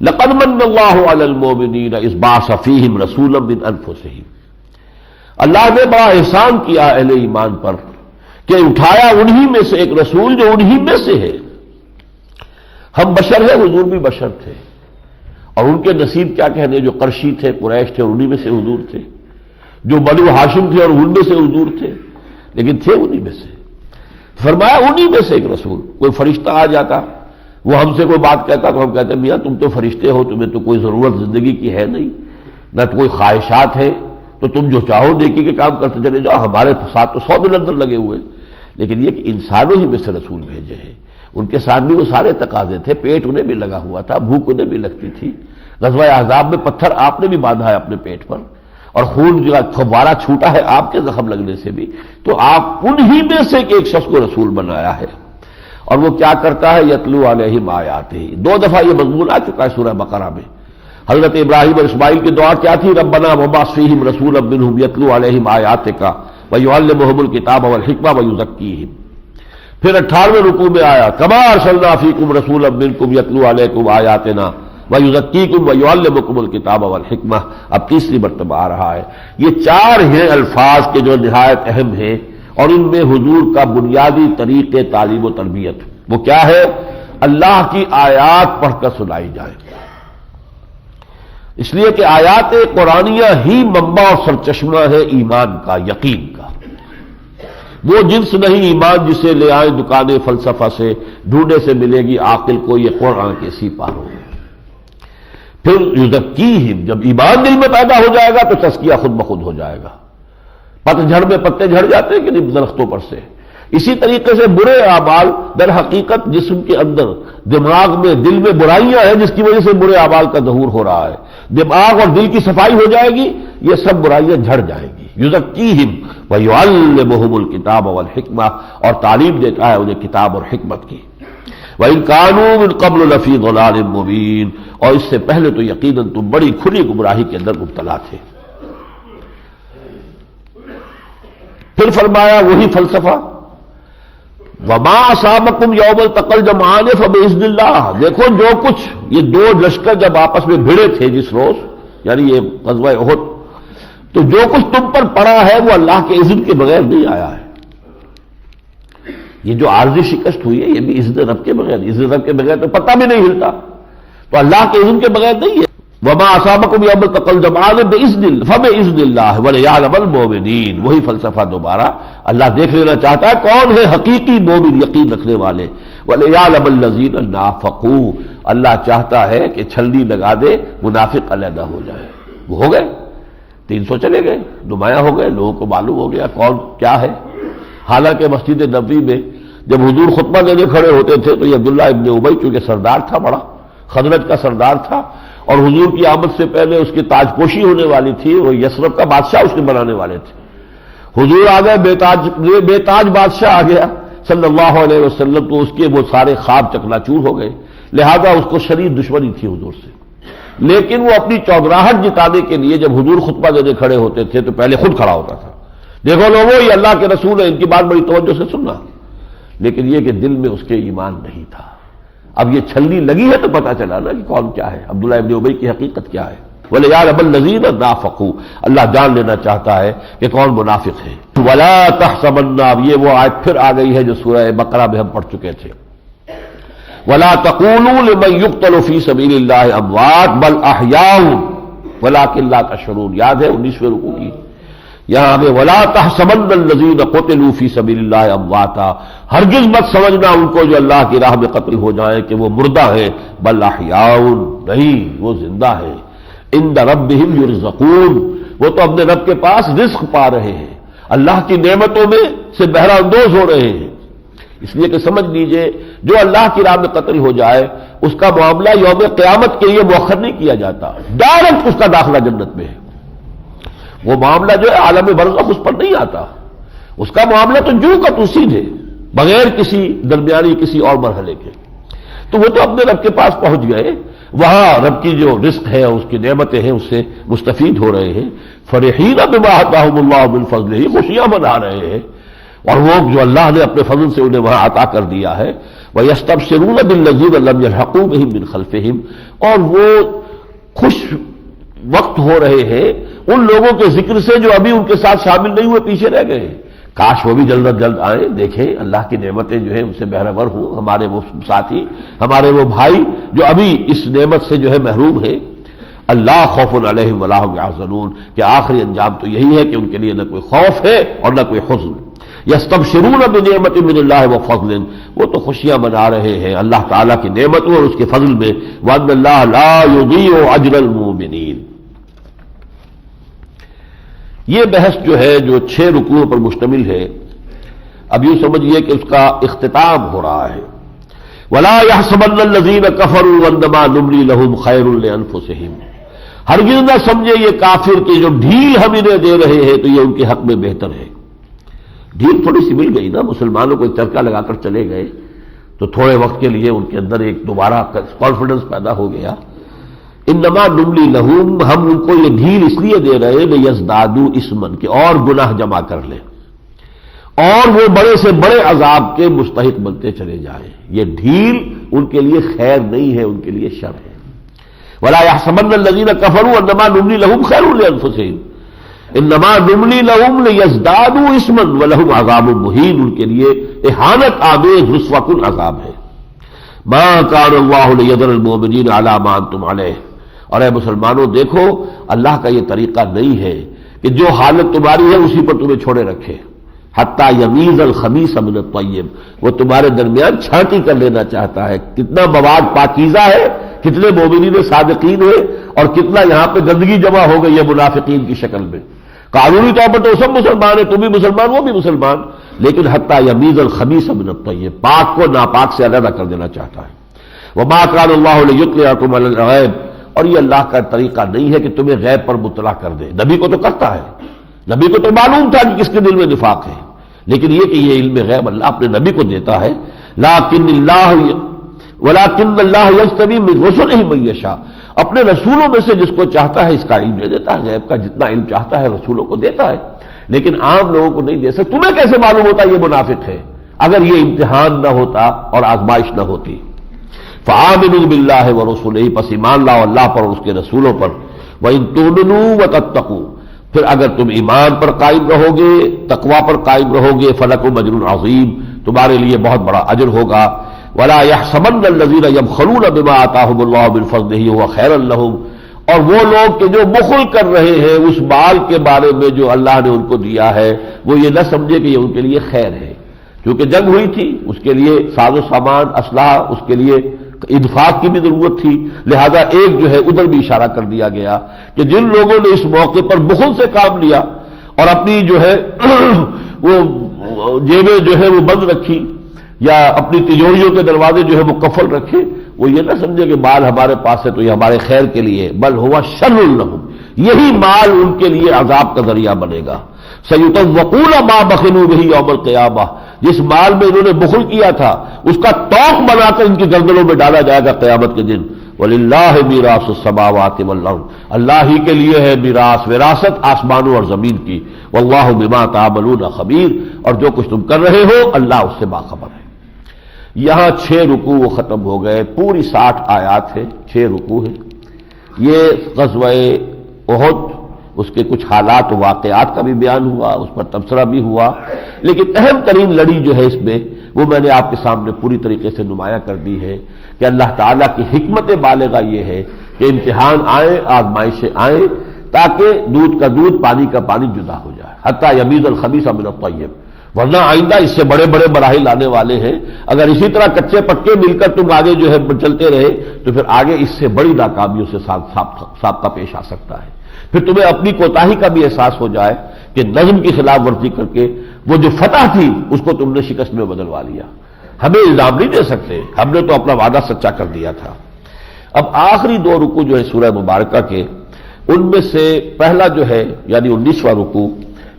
لَقَدْ مَنَّ اللَّهُ عَلَى الْمُؤْمِنِينَ إِذْ بَعَثَ فِيهِمْ رَسُولًا مِّنْ أَنفُسِهِمْ، اللہ نے بڑا احسان کیا اہل ایمان پر کہ اٹھایا انہی میں سے ایک رسول جو انہی میں سے ہے۔ ہم بشر ہیں، حضور بھی بشر تھے، اور ان کے نصیب کیا کہنے، جو قرشی تھے، قریش تھے، اور انہی میں سے حضور تھے، جو بنو ہاشم تھے اور ان میں سے حضور تھے، لیکن تھے انہی میں سے۔ فرمایا انہی میں سے ایک رسول، کوئی فرشتہ آ جاتا، وہ ہم سے کوئی بات کہتا تو ہم کہتے میاں تم تو فرشتے ہو، تمہیں تو کوئی ضرورت زندگی کی ہے نہیں، نہ تو کوئی خواہشات ہے، تو تم جو چاہو نیکی کے کام کرتے چلے جاؤ، ہمارے ساتھ تو 100 دن اندر لگے ہوئے۔ لیکن یہ کہ انسانوں ہی میں سے رسول بھیجے ہیں، ان کے ساتھ بھی وہ سارے تقاضے تھے، پیٹ انہیں بھی لگا ہوا تھا، بھوک انہیں بھی لگتی تھی، غزوہ احزاب میں پتھر آپ نے بھی باندھا ہے اپنے پیٹ پر، اور خون جو فوارہ چھوٹا ہے آپ کے زخم لگنے سے بھی، تو آپ انہی میں سے ایک شخص کو رسول بنایا ہے۔ اور وہ کیا کرتا ہے، یتلو علیہم آیاتہ، 2 دفعہ یہ مضمون آ چکا ہے سورہ بقرہ میں۔ حضرت ابراہیم اور اسماعیل کی دعا کیا تھی، ربنا وبعث فیہم رسولا منہم یتلو علیہم آیاتک ویعلمہم الکتاب والحکمہ ویزکیہم۔ پھر 18ویں رکوع میں آیا، کما ارسلنا فیکم رسولا منکم یتلو علیکم آیاتنا ویزکیکم ویعلمکم الکتاب والحکمہ۔ اب تیسری مرتبہ آ رہا ہے۔ یہ 4 ہیں الفاظ کے جو نہایت اہم ہیں، اور ان میں حضور کا بنیادی طریقے تعلیم و تربیت، وہ کیا ہے، اللہ کی آیات پڑھ کر سنائی جائے، اس لیے کہ آیات قرآنیہ ہی منبع اور سرچشمہ ہے ایمان کا، یقین کا۔ وہ جنس نہیں ایمان جسے لے آئے دکان فلسفہ سے، ڈھونڈے سے ملے گی عاقل کو یہ قرآن کے سپاہوں۔ پھر یزکیہم، جب ایمان دل میں پیدا ہو جائے گا تو تزکیہ خود بخود ہو جائے گا۔ پتہ جھڑ میں پتے جھڑ جاتے ہیں کہ نہیں درختوں پر سے، اسی طریقے سے برے اعمال در حقیقت جسم کے اندر، دماغ میں، دل میں برائیاں ہیں جس کی وجہ سے برے اعمال کا ظہور ہو رہا ہے، دماغ اور دل کی صفائی ہو جائے گی، یہ سب برائیاں جھڑ جائیں گی۔ یزکیہم ویعلمہم الکتاب والحکمہ، اور تعلیم دیتا ہے انہیں کتاب اور حکمت کی۔ وَإِن كَانُوا مِن قَبْلُ لَفِي ضَلَالٍ مُّبِينٍ، اور اس سے پہلے تو یقیناً تم بڑی کھلی گمراہی کے اندر مبتلا تھے۔ پھر فرمایا وہی فلسفہ، وما اصابکم یوم التقى الجمعان فباذن اللہ، دیکھو جو کچھ یہ 2 لشکر جب آپس میں بھڑے تھے جس روز، یعنی یہ غزوہ احد، تو جو کچھ تم پر پڑا ہے وہ اللہ کے اذن کے بغیر نہیں آیا ہے۔ یہ جو عارضی شکست ہوئی ہے یہ بھی اذن رب کے بغیر، اذن رب کے بغیر تو پتہ بھی نہیں ہلتا، تو اللہ کے اذن کے بغیر نہیں ہے۔ وما اصابکم یوم التقى الجمعان فباذن اللہ ولیعلم المؤمنین، وہی فلسفہ دوبارہ اللہ دیکھ لینا چاہتا ہے کون ہے حقیقی مومن، یقین رکھنے والے، ولیعلم الذین نافقوا، اللہ چاہتا ہے کہ چھلنی لگا دے، منافق علیحدہ ہو جائے۔ وہ ہو گئے، 300 چلے گئے، نمایاں ہو گئے، لوگوں کو معلوم ہو گیا کون کیا ہے۔ حالانکہ مسجد نبوی میں جب حضور خطبہ دینے کھڑے ہوتے تھے تو یہ عبداللہ ابن ابی چونکہ سردار تھا، بڑا خزرج کا سردار تھا، اور حضور کی آمد سے پہلے اس کی تاج پوشی ہونے والی تھی، وہ یثرب کا بادشاہ اس کے بنانے والے تھے۔ حضور آ گئے، بے تاج بادشاہ آ گیا صلی اللہ علیہ وسلم، تو اس کے وہ سارے خواب چکناچور ہو گئے، لہذا اس کو شدید دشمنی تھی حضور سے۔ لیکن وہ اپنی چودراہٹ جتانے کے لیے جب حضور خطبہ دینے کھڑے ہوتے تھے تو پہلے خود کھڑا ہوتا تھا، دیکھو لوگوں یہ اللہ کے رسول ہیں، ان کی بات بڑی توجہ سے سننا، لیکن یہ کہ دل میں اس کے ایمان نہیں تھا۔ اب یہ چھلنی لگی ہے تو پتہ چلا نا کہ کون کیا ہے، عبداللہ ابن ابی کی حقیقت کیا ہے۔ وَلِيَعْلَمَ الَّذِينَ نَافَقُوا، اللہ جان لینا چاہتا ہے کہ کون منافق ہے۔ وَلَا تَحْسَبَنَّ، اب یہ وہ آیت پھر آ گئی ہے جو سورہ بقرہ میں ہم پڑھ چکے تھے، وَلَا تَقُولُوا لِمَن يُقْتَلُ فِي سَبِيلِ اللَّهِ أَمْوَاتٌ بَلْ أَحْيَاءٌ وَلَٰكِن لَّا تَشْعُرُونَ، یاد ہے 19ویں رکوع کی، یہاں ہمیں وَلَا تَحْسَبَنَّ الَّذِينَ قُتِلُوا فِي سَبِيلِ اللَّهِ أَمْوَاتًا، ہرگز مت سمجھنا ان کو جو اللہ کی راہ میں قتل ہو جائیں کہ وہ مردہ ہیں، بل احیاء، نہیں وہ زندہ ہیں، عند ربہم یرزقون، وہ تو اپنے رب کے پاس رزق پا رہے ہیں، اللہ کی نعمتوں میں سے بہرہ اندوز ہو رہے ہیں۔ اس لیے کہ سمجھ لیجئے جو اللہ کی راہ میں قتل ہو جائے اس کا معاملہ یوم قیامت کے لیے مؤخر نہیں کیا جاتا، ڈائریکٹ اس کا داخلہ جنت میں ہے۔ وہ معاملہ جو ہے عالم برزخ اس پر نہیں آتا، اس کا معاملہ تو جو کا تو سیدھے، بغیر کسی درمیانی کسی اور مرحلے کے۔ تو وہ تو اپنے رب کے پاس پہنچ گئے، وہاں رب کی جو رزق ہے اس کی نعمتیں ہیں اس سے مستفید ہو رہے ہیں، فرحین بما آتاہم اللہ من فضلہ، خوشیاں منا رہے ہیں، اور وہ جو اللہ نے اپنے فضل سے انہیں وہاں عطا کر دیا ہے، وَيَسْتَبْشِرُونَ بِالَّذِينَ لَمْ يَلْحَقُوا بِهِم مِّن خَلْفِهِمْ، اور وہ خوش وقت ہو رہے ہیں ان لوگوں کے ذکر سے جو ابھی ان کے ساتھ شامل نہیں ہوئے، پیچھے رہ گئے، کاش وہ بھی جلد از جلد آئیں، دیکھیں اللہ کی نعمتیں جو ہیں ان سے بہرور ہوں، ہمارے وہ ساتھی، ہمارے وہ بھائی جو ابھی اس نعمت سے جو ہے محروم ہیں۔ اللہ خوف علیہم ولا هم يحزنون، کہ آخری انجام تو یہی ہے کہ ان کے لیے نہ کوئی خوف ہے اور نہ کوئی حزن۔ یستبشرون بنعمت من اللہ وفضل، وہ تو خوشیاں منا رہے ہیں اللہ تعالیٰ کی نعمتوں اور اس کے فضل میں، وان اللہ لا یضیع اجر المؤمنین۔ یہ بحث جو ہے جو 6 رکوعوں پر مشتمل ہے، اب یوں سمجھیے کہ اس کا اختتام ہو رہا ہے۔ ولا يحسبن الذين كفروا انما نملي لهم خير لانفسهم، ہرگز نہ سمجھے یہ کافر کہ جو ڈھیل ہم انہیں دے رہے ہیں تو یہ ان کے حق میں بہتر ہے۔ ڈھیل تھوڑی سی مل گئی نا، مسلمانوں کو ایک چرکا لگا کر چلے گئے تو تھوڑے وقت کے لیے ان کے اندر ایک دوبارہ کانفیڈنس پیدا ہو گیا۔ انما نملی لہم، ہم ان کو یہ ڈھیل اس لیے دے رہے لیزدادوا اثما، کہ اور گناہ جمع کر لیں اور وہ بڑے سے بڑے عذاب کے مستحق بنتے چلے جائیں۔ یہ ڈھیل ان کے لیے خیر نہیں ہے، ان کے لیے شر ہے۔ ولا يحسبن الذين كفروا انما نملي لهم خير لانفسهم انما نملي لهم ليزدادوا اثما ولهم عذاب مهين، ان کے لیے اہانت آمیز رسوا کن عذاب ہے۔ ما كان الله ليذر المؤمنين على ما انتم عليه، اور اے مسلمانوں دیکھو اللہ کا یہ طریقہ نہیں ہے کہ جو حالت تمہاری ہے اسی پر تمہیں چھوڑے رکھے، حتی یمیز الخبیث من الطیب، وہ تمہارے درمیان چھانٹی کر لینا چاہتا ہے، کتنا مواد پاکیزہ ہے، کتنے مومنین صادقین ہوئے اور کتنا یہاں پہ گندگی جمع ہو گئی ہے منافقین کی شکل میں۔ قانونی طور پر تو سب مسلمان ہیں، تم بھی مسلمان وہ بھی مسلمان، لیکن حتی یمیز الخبیث من الطیب، پاک کو ناپاک سے علیحدہ کر دینا چاہتا ہے۔ وما كان الله ليطلعكم على الغیب، اور یہ اللہ کا طریقہ نہیں ہے کہ تمہیں غیب پر مطلع کر دے، نبی کو تو کرتا ہے، نبی کو تو معلوم تھا کہ کس کے دل میں نفاق ہے، لیکن یہ کہ یہ علم غیب اللہ اپنے نبی کو دیتا ہے۔ ولكن اللہ یجتبی من رسلہ من یشاء، اپنے رسولوں میں سے جس کو چاہتا ہے اس کا علم دے دیتا ہے، غیب کا جتنا علم چاہتا ہے رسولوں کو دیتا ہے، لیکن عام لوگوں کو نہیں دے سکتا۔ تمہیں کیسے معلوم ہوتا یہ منافق ہے اگر یہ امتحان نہ ہوتا اور آزمائش نہ ہوتی؟ فآمنوا باللہ ورسلہ، پس ایمان لاؤ اللہ پر اور اس کے رسولوں پر، وإن تؤمنوا وتتقوا، پھر اگر تم ایمان پر قائم رہو گے، تقوی پر قائم رہو گے، فلکم اجر عظیم، تمہارے لیے بہت بڑا اجر ہوگا۔ ولا يحسبن الذين يبخلون بما آتاهم الله من فضله هو خيرا لهم، اور وہ لوگ کہ جو بخل کر رہے ہیں اس مال کے بارے میں جو اللہ نے ان کو دیا ہے، وہ یہ نہ سمجھے کہ یہ ان کے لیے خیر ہے، کیونکہ جنگ ہوئی تھی، اس کے لیے ساز و سامان اسلحہ، اس کے لیے انفاق کی بھی ضرورت تھی، لہذا ایک جو ہے ادھر بھی اشارہ کر دیا گیا کہ جن لوگوں نے اس موقع پر بخل سے کام لیا اور اپنی جو ہے وہ جیبیں جو ہے وہ بند رکھی یا اپنی تجوریوں کے دروازے جو ہے وہ قفل رکھے، وہ یہ نہ سمجھے کہ مال ہمارے پاس ہے تو یہ ہمارے خیر کے لیے، بل ہوا شر لہم، یہی مال ان کے لیے عذاب کا ذریعہ بنے گا۔ سیطوقون ما بخلوا به یوم القیامہ، جس مال میں انہوں نے بخل کیا تھا اس کا توق بنا کر ان کی گردنوں میں ڈالا جائے گا قیامت کے دن۔ وَلِلَّهِ مِيرَاثُ السَّمَاوَاتِ وَالْأَرْضِ، اللہ ہی کے لیے ہے میراث، وراثت آسمانوں اور زمین کی۔ وَاللَّهُ بِمَا تَعْمَلُونَ خَبِيرٌ، اور جو کچھ تم کر رہے ہو اللہ اس سے باخبر ہے۔ یہاں 6 رکوع ختم ہو گئے، پوری 60 آیات ہے، 6 رکوع ہے۔ یہ غزوہ احد، اس کے کچھ حالات و واقعات کا بھی بیان ہوا، اس پر تبصرہ بھی ہوا، لیکن اہم ترین لڑی جو ہے اس میں وہ میں نے آپ کے سامنے پوری طریقے سے نمایاں کر دی ہے کہ اللہ تعالیٰ کی حکمت بالغہ یہ ہے کہ امتحان آئیں، آزمائشیں آئیں، تاکہ دودھ کا دودھ، پانی کا پانی جدا ہو جائے، حتیٰ یمیز الخبیث من الطیب، ورنہ آئندہ اس سے بڑے بڑے مراحل آنے والے ہیں۔ اگر اسی طرح کچے پکے مل کر تم آگے جو ہے چلتے رہے تو پھر آگے اس سے بڑی ناکامیوں سے سابقہ پیش آ سکتا ہے۔ پھر تمہیں اپنی کوتاہی کا بھی احساس ہو جائے کہ نظم کی خلاف ورزی کر کے وہ جو فتح تھی اس کو تم نے شکست میں بدلوا لیا۔ ہمیں الزام نہیں دے سکتے، ہم نے تو اپنا وعدہ سچا کر دیا تھا۔ اب آخری دو رکوع جو ہے سورہ مبارکہ کے، ان میں سے پہلا جو ہے یعنی 19واں رکوع،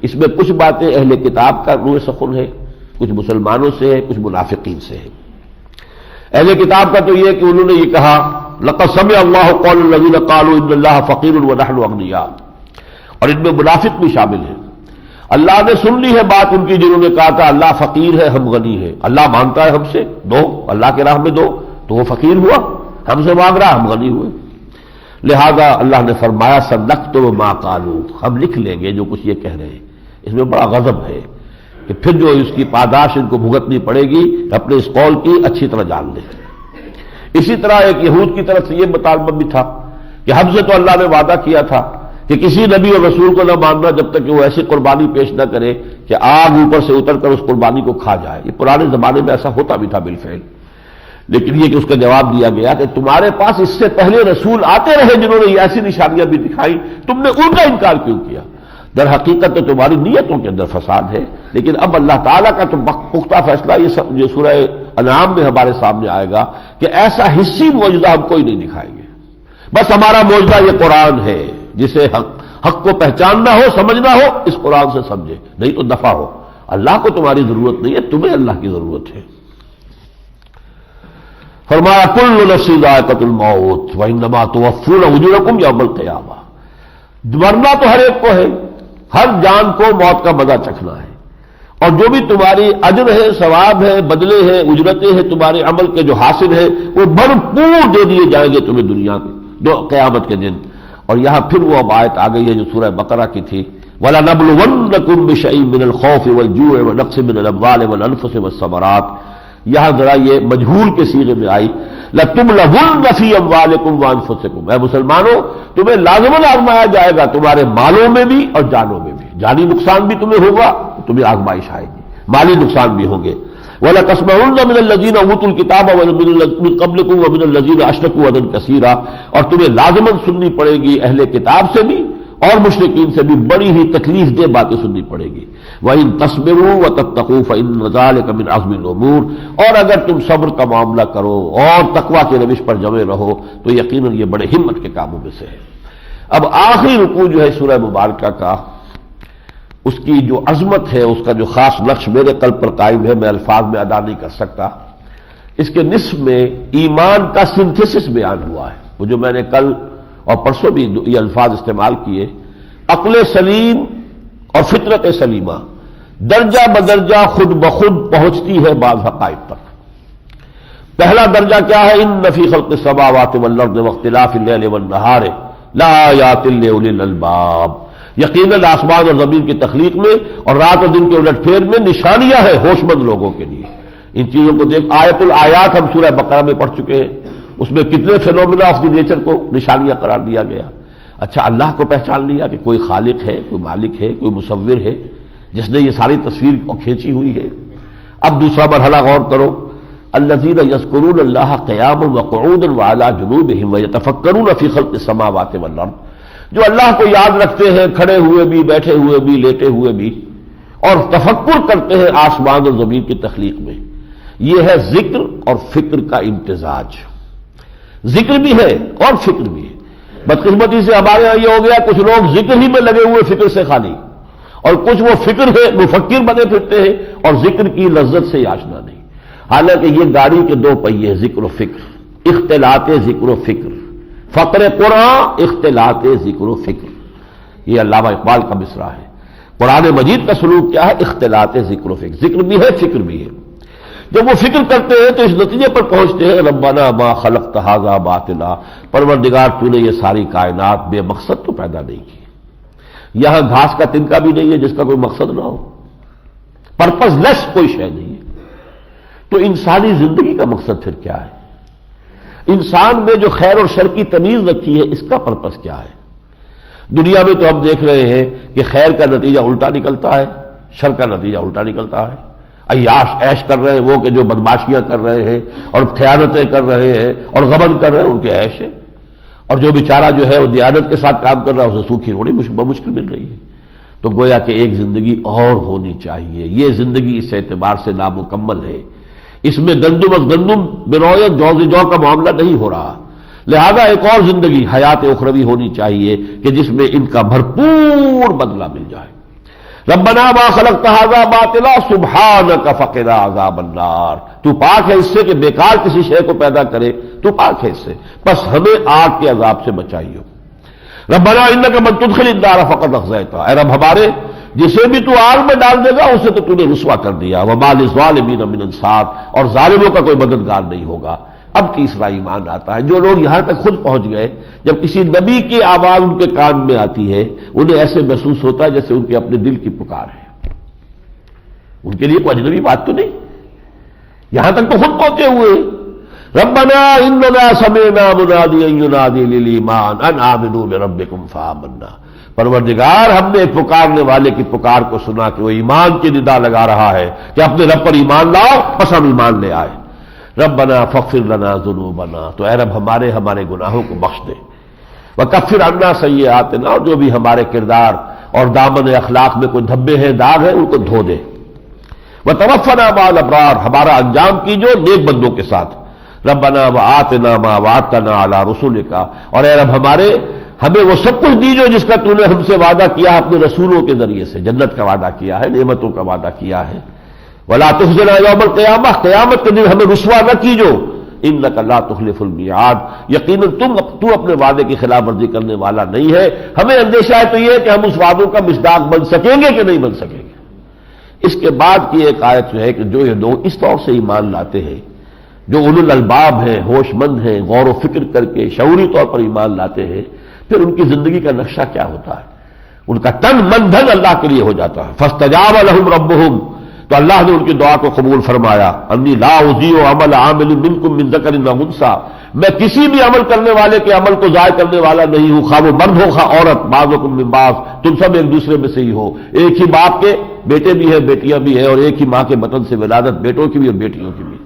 اس میں کچھ باتیں اہل کتاب کا روح سخن ہے، کچھ مسلمانوں سے ہے، کچھ منافقین سے ہے۔ اہل کتاب کا تو یہ کہ انہوں نے یہ کہا لقد سمع اللہ قول الذین قالوا ان اللہ فقیر ونحن اغنیاء، اور ان میں منافق بھی شامل ہیں۔ اللہ نے سن لی ہے بات ان کی جنہوں نے کہا تھا اللہ فقیر ہے ہم غنی ہے، اللہ مانگتا ہے ہم سے دو، اللہ کے راہ میں دو، تو وہ فقیر ہوا، ہم سے مانگ رہا ہم غنی ہوئے۔ لہذا اللہ نے فرمایا سنکتب ما قالوا، ہم لکھ لیں گے جو کچھ یہ کہہ رہے ہیں۔ اس میں بڑا غضب ہے کہ پھر جو اس کی پاداش ان کو بھگتنی پڑے گی اپنے اس قول کی اچھی طرح جان لیں۔ اسی طرح ایک یہود کی طرف سے یہ مطالبہ بھی تھا کہ ہم سے تو اللہ نے وعدہ کیا تھا کہ کسی نبی اور رسول کو نہ ماننا جب تک کہ وہ ایسی قربانی پیش نہ کرے کہ آگ اوپر سے اتر کر اس قربانی کو کھا جائے۔ یہ پرانے زمانے میں ایسا ہوتا بھی تھا بالفعل، لیکن یہ کہ اس کا جواب دیا گیا کہ تمہارے پاس اس سے پہلے رسول آتے رہے جنہوں نے یہ ایسی نشانیاں بھی دکھائی، تم نے ان کا انکار کیوں کیا؟ در حقیقت تو تمہاری نیتوں کے اندر فساد ہے، لیکن اب اللہ تعالیٰ کا تو پختہ فیصلہ یہ سورہ انعام میں ہمارے سامنے آئے گا کہ ایسا حصی معجزہ ہم کوئی نہیں دکھائیں گے، بس ہمارا معجزہ یہ قرآن ہے، جسے حق کو پہچاننا ہو، سمجھنا ہو، اس قرآن سے سمجھے، نہیں تو دفع ہو۔ اللہ کو تمہاری ضرورت نہیں ہے، تمہیں اللہ کی ضرورت ہے۔ فرمایا کل نفس ذائقۃ الموت وانما توفون اجورکم یوم القیامہ، مرنا تو ہر ایک کو ہے، ہر جان کو موت کا مزہ چکھنا ہے، اور جو بھی تمہاری اجر ہے، ثواب ہے، بدلے ہیں، اجرتیں ہیں، تمہارے عمل کے جو حاصل ہے وہ بھرپور دے دیے جائیں گے تمہیں دنیا میں جو قیامت کے دن۔ اور یہاں پھر وہ اب آیت آ گئی ہے جو سورہ بقرہ کی تھی وَلَنَبْلُوَنَّكُمْ بِشَيْءٍ مِّنَ الْخَوْفِ وَالْجُوعِ وَنَقْصٍ مِّنَ الْأَمْوَالِ وَالْأَنفُسِ وَالثَّمَرَاتِ، یہاں ذرا یہ مجہول کے صیغے میں آئی لَتُبْلَوُنَّ فِي أَمْوَالِكُمْ وَأَنفُسِكُمْ، اے مسلمانوں تمہیں لازماً آزمایا جائے گا تمہارے مالوں میں بھی اور جانوں میں بھی، جانی نقصان بھی تمہیں ہوگا، تمہیں آزمائش آئے گی، مالی نقصان بھی ہوں گے۔ وَلَتَسْمَعُنَّ مِنَ الَّذِينَ أُوتُوا الْكِتَابَ وَمِن قَبْلِكُمْ وَمِنَ الَّذِينَ أَشْرَكُوا أَذًى كَثِيرًا، اور تمہیں لازماً سننی پڑے گی اہل کتاب سے بھی اور مشرکین سے بھی بڑی ہی تکلیف دہ باتیں سننی پڑے گی۔ وَإِن تَصْبِرُوا وَتَتَّقُوا فَإِنَّ ذَلِكَ مِنْ عَزْمِ الْأُمُورِ، اور اگر تم صبر کا معاملہ کرو اور تقویٰ کے روش پر جمے رہو تو یقیناً یہ بڑے ہمت کے کاموں میں سے ہے۔ اب آخری رکوع جو ہے سورہ مبارکہ کا، اس کی جو عظمت ہے، اس کا جو خاص نقش میرے قلب پر قائم ہے، میں الفاظ میں ادا نہیں کر سکتا۔ اس کے نصف میں ایمان کا سنتھیسس بیان ہوا ہے، وہ جو میں نے کل اور پرسوں بھی یہ الفاظ استعمال کیے، عقل سلیم اور فطرت سلیمہ درجہ بدرجہ خود بخود پہنچتی ہے بعض حقائق تک۔ پہلا درجہ کیا ہے؟ ان فی خلق السماوات والارض واختلاف اللیل والنہار لآیات لأولی الالباب، یقیناً آسمان اور زمین کی تخلیق میں اور رات اور دن کے الٹ پھیر میں نشانیاں ہیں ہوش مند لوگوں کے لیے۔ ان چیزوں کو دیکھ، آیت الآیات ہم سورہ بقرہ میں پڑھ چکے ہیں، اس میں کتنے فینومینا آف دی نیچر کو نشانیاں قرار دیا گیا۔ اچھا اللہ کو پہچان لیا کہ کوئی خالق ہے، کوئی مالک ہے، کوئی مصور ہے جس نے یہ ساری تصویر کھینچی ہوئی ہے۔ اب دوسرا مرحلہ غور کرو، الذین یذکرون اللہ قیاما وقعودا وعلی جنوبہم ویتفکرون فی خلق السماوات والارض، جو اللہ کو یاد رکھتے ہیں کھڑے ہوئے بھی، بیٹھے ہوئے بھی، لیٹے ہوئے بھی، اور تفکر کرتے ہیں آسمان اور زمین کی تخلیق میں۔ یہ ہے ذکر اور فکر کا امتزاج، ذکر بھی ہے اور فکر بھی ہے۔ بدقسمتی سے ہمارے یہاں یہ ہو گیا کچھ لوگ ذکر ہی میں لگے ہوئے فکر سے خالی، اور کچھ وہ فکر ہے مفکر بنے پھرتے ہیں اور ذکر کی لذت سے آشنا نہیں۔ حالانکہ یہ گاڑی کے دو پہیے، ذکر و فکر، اختلاط ذکر و فکر، فقر قرآن اختلاط ذکر و فکر، یہ علامہ اقبال کا مصرع ہے۔ قرآن مجید کا سلوک کیا ہے؟ اختلاط ذکر و فکر، ذکر بھی ہے فکر بھی ہے۔ جب وہ فکر کرتے ہیں تو اس نتیجے پر پہنچتے ہیں ربنا ما خلقت ھذا باطلا، پروردگار تو نے یہ ساری کائنات بے مقصد تو پیدا نہیں کی، یہاں گھاس کا تنکا بھی نہیں ہے جس کا کوئی مقصد نہ ہو، پرپز لیس کوئی شے نہیں ہے۔ تو انسانی زندگی کا مقصد پھر کیا ہے؟ انسان میں جو خیر اور شر کی تمیز رکھی ہے اس کا پرپز کیا ہے؟ دنیا میں تو ہم دیکھ رہے ہیں کہ خیر کا نتیجہ الٹا نکلتا ہے، شر کا نتیجہ الٹا نکلتا ہے۔ عیاش عیش کر رہے ہیں وہ کہ جو بدماشیاں کر رہے ہیں اور خیانتیں کر رہے ہیں اور غبن کر رہے ہیں، ان کے عیش ہے، اور جو بیچارہ جو ہے وہ دیانت کے ساتھ کام کر رہا ہے اسے سوکھی روٹی بمشکل مل رہی ہے۔ تو گویا کہ ایک زندگی اور ہونی چاہیے، یہ زندگی اس اعتبار سے نامکمل ہے، اس میں گندم از گندم برویت جو سے جو کا معاملہ نہیں ہو رہا، لہذا ایک اور زندگی حیات اخروی ہونی چاہیے کہ جس میں ان کا بھرپور بدلہ مل جائے۔ ربنا ما خلقت ھذا باطلا سبحانک فقنا عذاب النار، تو پاک ہے اس سے کہ بیکار کسی شے کو پیدا کرے، تو پاک ہے اس سے، بس ہمیں آگ کے عذاب سے بچائیو۔ ربنا انک من تدخل النار فقد اخزیتہ، اے رب ہمارے جسے بھی تو آگ میں ڈال دے گا اسے تو نے رسوا کر دیا، وما للظالمین من انصار، اور ظالموں کا کوئی مددگار نہیں ہوگا۔ اب تیسرا ایمان آتا ہے، جو لوگ یہاں تک خود پہنچ گئے، جب کسی نبی کی آواز ان کے کان میں آتی ہے انہیں ایسے محسوس ہوتا ہے جیسے ان کے اپنے دل کی پکار ہے، ان کے لیے کوئی اجنبی بات تو نہیں، یہاں تک تو خود پہنچے ہوئے۔ ربنا اننا سمعنا منادیا ینادی للایمان ان آمنوا بربکم فآمنا، پروردگار ہم نے پکارنے والے کی پکار کو سنا کہ وہ ایمان کی ندا لگا رہا ہے کہ اپنے رب پر ایمان لاؤ، بس ہم ایمان لے آئے۔ ربنا فاغفر لنا ذنوبنا، تو اے رب ہمارے گناہوں کو بخش دے، وکفر عنا سیئاتنا، اور جو بھی ہمارے کردار اور دامن اخلاق میں کوئی دھبے ہیں داغ ہیں ان کو دھو دے، وتوفنا مع الابرار، ہمارا انجام کیجو نیک بندوں کے ساتھ، ربنا وآتنا ما وعدتنا علی رسولک، اور اے رب ہمیں وہ سب کچھ دیجو جس کا تو نے ہم سے وعدہ کیا اپنے رسولوں کے ذریعے سے، جنت کا وعدہ کیا ہے، نعمتوں کا وعدہ کیا ہے، ولا تخزنا یوم القیامہ، قیامت کے دن ہمیں رسوا نہ کیجو، انک لا تخلف المیعاد، یقیناً تو اپنے وعدے کی خلاف ورزی کرنے والا نہیں ہے، ہمیں اندیشہ ہے تو یہ کہ ہم اس وعدوں کا مصداق بن سکیں گے کہ نہیں بن سکیں گے۔ اس کے بعد کی ایک آیت جو ہے کہ جو یہ لوگ اس طور سے ایمان لاتے ہیں، جو اولو الالباب ہیں، ہوش مند ہیں، غور و فکر کر کے شعوری طور پر ایمان لاتے ہیں، پھر ان کی زندگی کا نقشہ کیا ہوتا ہے؟ ان کا تن من دھن اللہ کے لیے ہو جاتا ہے۔ فاستجاب لهم ربهم، تو اللہ نے ان کی دعا کو قبول فرمایا، انی لا اضیع عمل عامل منکم من ذکر و انثی، میں کسی بھی عمل کرنے والے کے عمل کو ضائع کرنے والا نہیں ہوں، خواہ وہ مرد ہو خواہ عورت، بعضکم من بعض، تم سب ایک دوسرے میں سے ہی ہو، ایک ہی باپ کے بیٹے بھی ہیں بیٹیاں بھی ہیں، اور ایک ہی ماں کے بطن سے ولادت بیٹوں کی بھی اور بیٹیوں کی بھی۔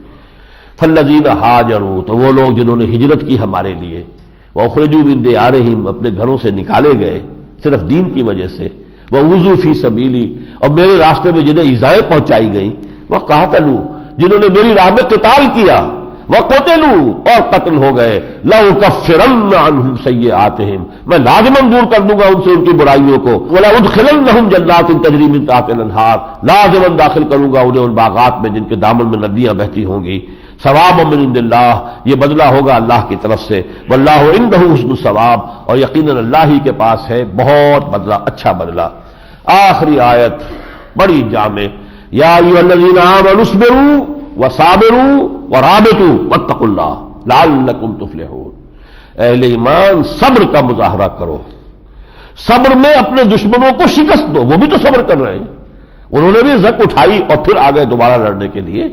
فالذین ہاجروا، تو وہ لوگ جنہوں نے ہجرت کی ہمارے لیے، واخرجوا من دیارہم، اپنے گھروں سے نکالے گئے صرف دین کی وجہ سے، وَأُوذُوا فِي سَبِيلِي، اور میرے راستے میں جنہیں ایذائیں پہنچائی گئیں، وَقَاتَلُوا، جنہوں نے میری راہ میں قتال کیا، وَقُتِلُوا، اور قتل ہو گئے، لَأُكَفِّرَنَّ عَنْهُمْ سَيِّئَاتِهِمْ، میں لازماً دور کر دوں گا ان سے ان کی برائیوں کو، وَلَأُدْخِلَنَّهُمْ جَنَّاتٍ تَجْرِي مِن تَحْتِهَا الْأَنْهَارُ، لازماً داخل کروں گا انہیں ان باغات میں جن کے دامن میں ندیاں بہتی ہوں گی، ثواب من عند اللہ، یہ بدلہ ہوگا اللہ کی طرف سے، واللہ عنده حسن الثواب، اور یقیناً اللہ ہی کے پاس ہے بہت بدلہ، اچھا بدلہ۔ آخری آیت بڑی جامع، یا ایھا الذین آمنوا اصبروا وصابروا ورابطوا واتقوا اللہ لعلکم تفلحون، اہل ایمان صبر کا مظاہرہ کرو، صبر میں اپنے دشمنوں کو شکست دو، وہ بھی تو صبر کر رہے ہیں، انہوں نے بھی زک اٹھائی اور پھر آ گئے دوبارہ لڑنے کے لیے،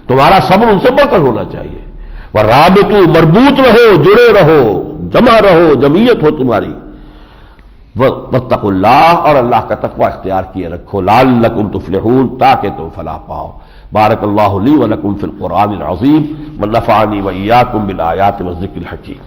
تمہارا صبر ان سے بڑھ کر ہونا چاہیے، ورابطوا، مربوط رہو، جڑے رہو، جمع رہو، جمعیت ہو تمہاری، واتقوا اللہ، اور اللہ کا تقوی اختیار کیے رکھو، لعلکم تفلحون، تاکہ تم فلاح پاؤ۔ بارک اللہ لی ولکم فی القرآن العظیم، ونفعنی وإیاکم بالآیات والذکر الحکیم۔